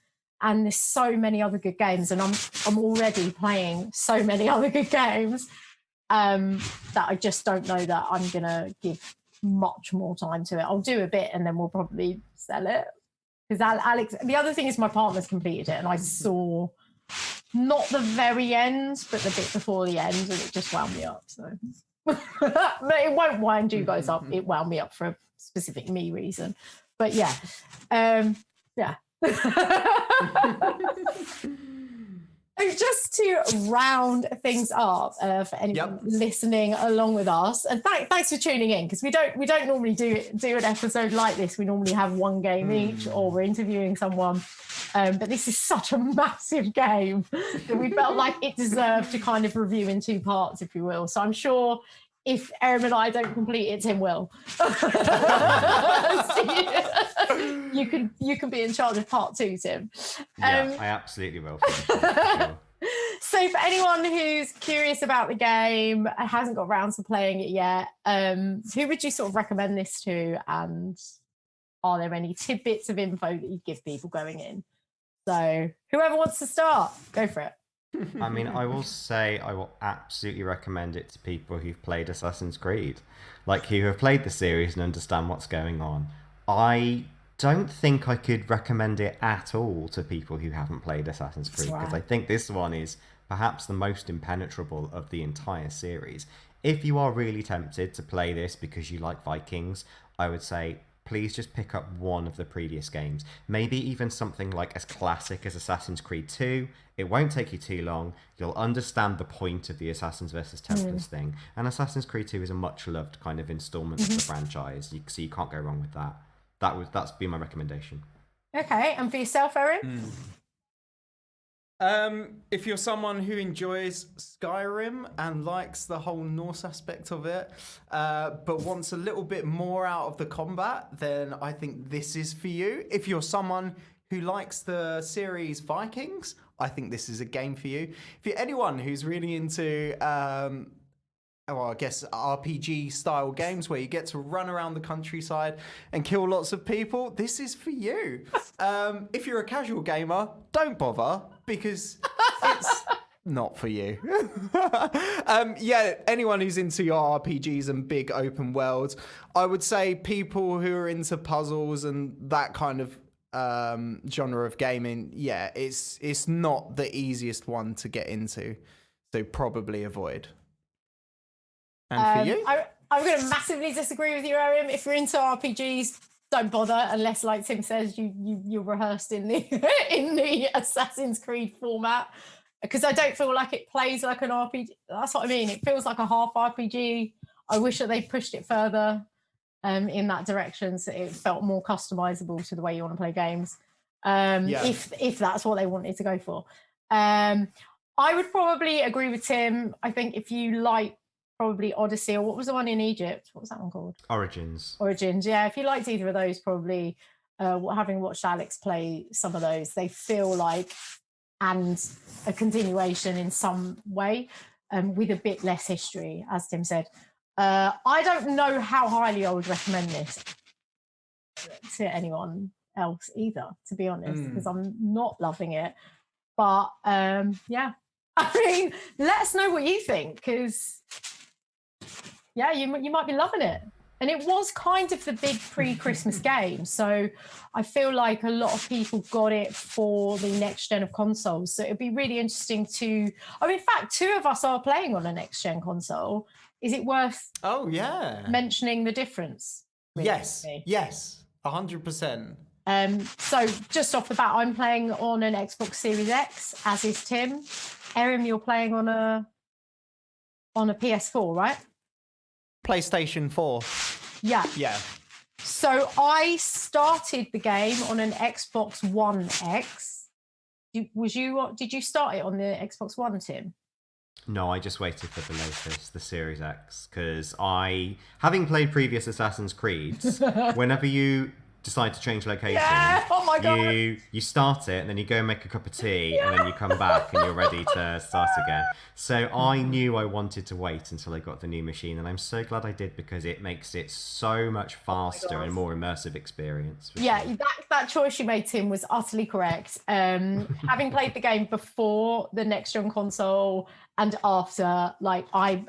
And there's so many other good games and I'm already playing so many other good games. That I just don't know that I'm going to give much more time to it. I'll do a bit and then we'll probably sell it. Because Alex, the other thing is my partner's completed it and I saw not the very end, but the bit before the end, and it just wound me up. So, but it won't wind you guys up. It wound me up for a specific me reason. But yeah. Just to round things up for anyone listening along with us, and thanks for tuning in, because we don't normally do an episode like this. We normally have one game each, or we're interviewing someone. But this is such a massive game that we felt like it deserved to kind of review in two parts, if you will. So I'm sure if Erin and I don't complete it, Tim will. You can be in charge of part 2, Tim. I absolutely will. Sure. So for anyone who's curious about the game, hasn't got round to playing it yet, who would you sort of recommend this to? And are there any tidbits of info that you give people going in? So whoever wants to start, go for it. I mean, I will say I will absolutely recommend it to people who've played Assassin's Creed, like who have played the series and understand what's going on. I don't think I could recommend it at all to people who haven't played Assassin's Creed, because I think this one is perhaps the most impenetrable of the entire series. If you are really tempted to play this because you like Vikings, I would say please just pick up one of the previous games. Maybe even something like as classic as Assassin's Creed 2. It won't take you too long. You'll understand the point of the Assassins versus Templars thing. And Assassin's Creed 2 is a much-loved kind of installment of the franchise, so you can't go wrong with that. That's been my recommendation. Okay, and for yourself, Erin? If you're someone who enjoys Skyrim and likes the whole Norse aspect of it, but wants a little bit more out of the combat, then I think this is for you. If you're someone who likes the series Vikings, I think this is a game for you. If you're anyone who's really into I guess RPG style games where you get to run around the countryside and kill lots of people, this is for you. If you're a casual gamer, don't bother because it's not for you. Anyone who's into your RPGs and big open worlds, I would say people who are into puzzles and that kind of genre of gaming, it's not the easiest one to get into, so probably avoid. And for you? I'm going to massively disagree with you, Ariam. If you're into RPGs, don't bother unless, like Tim says, you're rehearsed in the in the Assassin's Creed format, because I don't feel like it plays like an RPG. That's what I mean. It feels like a half RPG. I wish that they pushed it further in that direction, so it felt more customizable to the way you want to play games. If that's what they wanted to go for. I would probably agree with Tim. I think if you like probably Odyssey, or what was the one in Egypt? What was that one called? Origins. Yeah, if you liked either of those, probably having watched Alex play some of those, they feel like and a continuation in some way, with a bit less history, as Tim said. I don't know how highly I would recommend this to anyone else either, to be honest, because I'm not loving it. But I mean, let us know what you think, because you might be loving it. And it was kind of the big pre-Christmas game, so I feel like a lot of people got it for the next gen of consoles. So it'd be really interesting to. I mean, in fact, 2 of us are playing on a next gen console. Is it worth? Mentioning the difference? Yes, 100%. So just off the bat, I'm playing on an Xbox Series X, as is Tim. Erin, you're playing on a PS4, right? PlayStation 4. Yeah. Yeah. So I started the game on an Xbox One X. Did you start it on the Xbox One, Tim? No, I just waited for the latest, the Series X, because having played previous Assassin's Creeds, whenever you decide to change location, oh my God, you start it and then you go and make a cup of tea and then you come back and you're ready to start again. So I knew I wanted to wait until I got the new machine, and I'm so glad I did, because it makes it so much faster and more immersive experience. Yeah, sure. That choice you made, Tim, was utterly correct. Having played the game before the next gen console and after, like I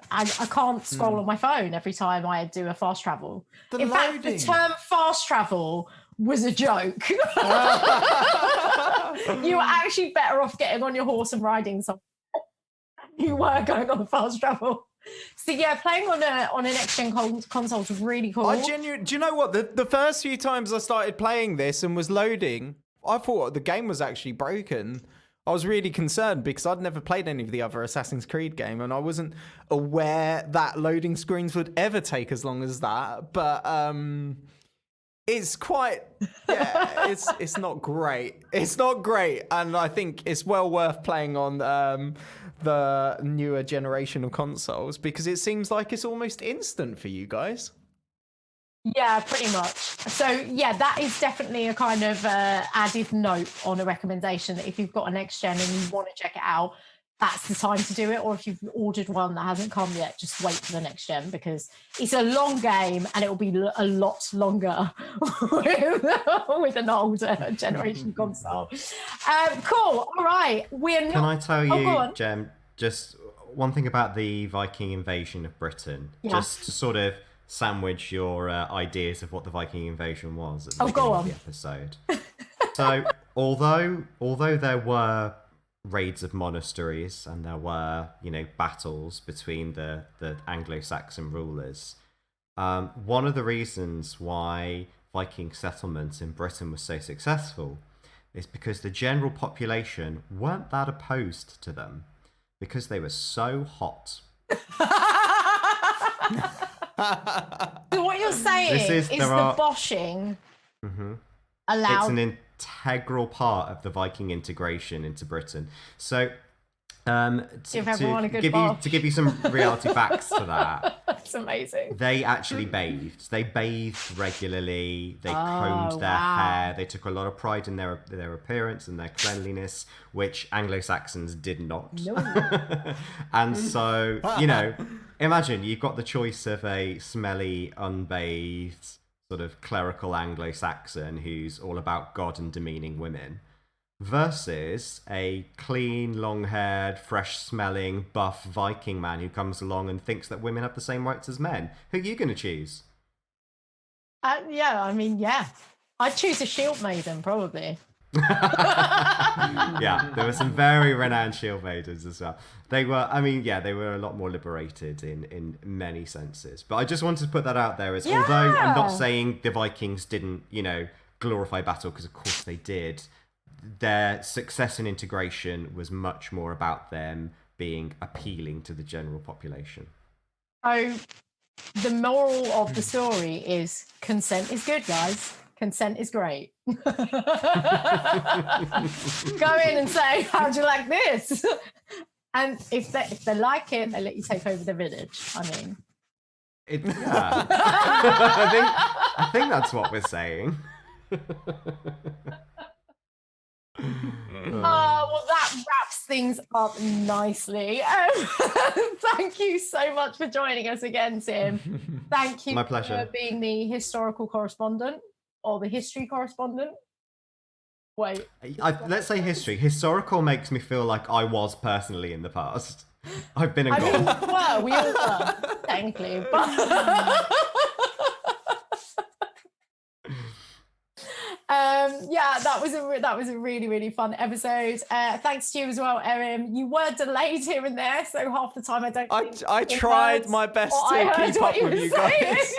can't scroll on my phone every time I do a fast travel. In fact, the term fast travel was a joke. You were actually better off getting on your horse and riding somewhere. You were going on fast travel. So yeah, playing on an next-gen console is really cool. Do you know what? The first few times I started playing this and was loading, I thought the game was actually broken. I was really concerned because I'd never played any of the other Assassin's Creed game, and I wasn't aware that loading screens would ever take as long as that. But it's quite, it's not great. It's not great, and I think it's well worth playing on the newer generation of consoles, because it seems like it's almost instant for you guys. Yeah, pretty much. So yeah, that is definitely a kind of added note on a recommendation, that if you've got a next gen and you want to check it out, that's the time to do it. Or if you've ordered one that hasn't come yet, just wait for the next gen, because it's a long game and it will be a lot longer with an older generation console. Cool. All right. Can I tell you, Jem, just one thing about the Viking invasion of Britain, just to sort of sandwich your ideas of what the Viking invasion was at the beginning of the episode. So, although there were raids of monasteries and there were, battles between the Anglo-Saxon rulers, one of the reasons why Viking settlement in Britain was so successful is because the general population weren't that opposed to them, because they were so hot. So what you're saying is the boshing allowed. It's an integral part of the Viking integration into Britain. So, to give you some reality facts to that, that's amazing. They actually bathed. They bathed regularly. They combed their hair. They took a lot of pride in their appearance and their cleanliness, which Anglo-Saxons did not. No. And so, imagine you've got the choice of a smelly, unbathed, sort of clerical Anglo-Saxon who's all about God and demeaning women, versus a clean, long-haired, fresh-smelling, buff Viking man who comes along and thinks that women have the same rights as men. Who are you going to choose? Yeah. I'd choose a shield maiden, probably. Yeah, there were some very renowned shield maidens as well. They were a lot more liberated in many senses. But I just wanted to put that out there although I'm not saying the Vikings didn't, glorify battle, because of course they did. Their success in integration was much more about them being appealing to the general population. Oh, the moral of the story is consent is good, guys. Consent is great. Go in and say, how'd you like this? And if they like it, they let you take over the village. I mean... Yeah. I think that's what we're saying. Well, that wraps things up nicely. Thank you so much for joining us again, Tim. Thank you. My pleasure. For being the historical correspondent or the history correspondent. Wait. Let's say history. Historical makes me feel like I was personally in the past. I've been and gone. We all were, technically. But... that was a really, really fun episode. Thanks to you as well, Erin. You were delayed here and there, so half the time I tried my best to keep up with you guys.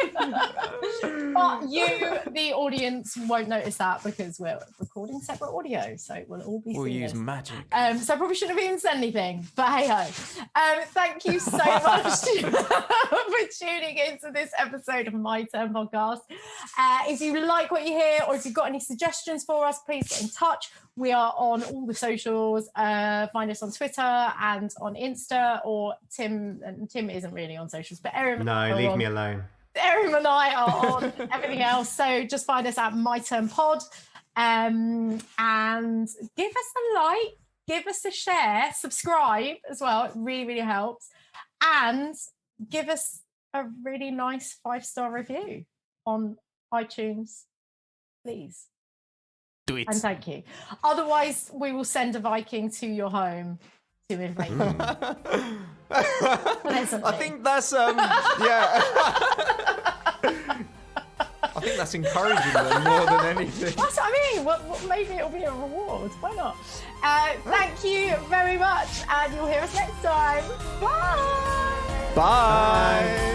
But you, the audience, won't notice that because we're recording separate audio, so it will all be We'll seamless. use magic. So I probably shouldn't have even said anything, but hey ho. Thank you so much for tuning into this episode of My Turn Podcast. If you like what you hear, or if you've got any suggestions for us, please get in touch. We are on all the socials. Find us on Twitter and on Insta, or Tim isn't really on socials, but Erin. No, leave me alone. Erin and I are on everything else. So just find us at My Turn Pod. And give us a like, give us a share, subscribe as well. It really, really helps. And give us a really nice 5-star review on iTunes, please. Do it. And thank you. Otherwise, we will send a Viking to your home to invade you. I think that's I think that's encouraging them more than anything. That's what I mean. Well, maybe it'll be a reward. Why not? Thank you very much, and you'll hear us next time. Bye. Bye.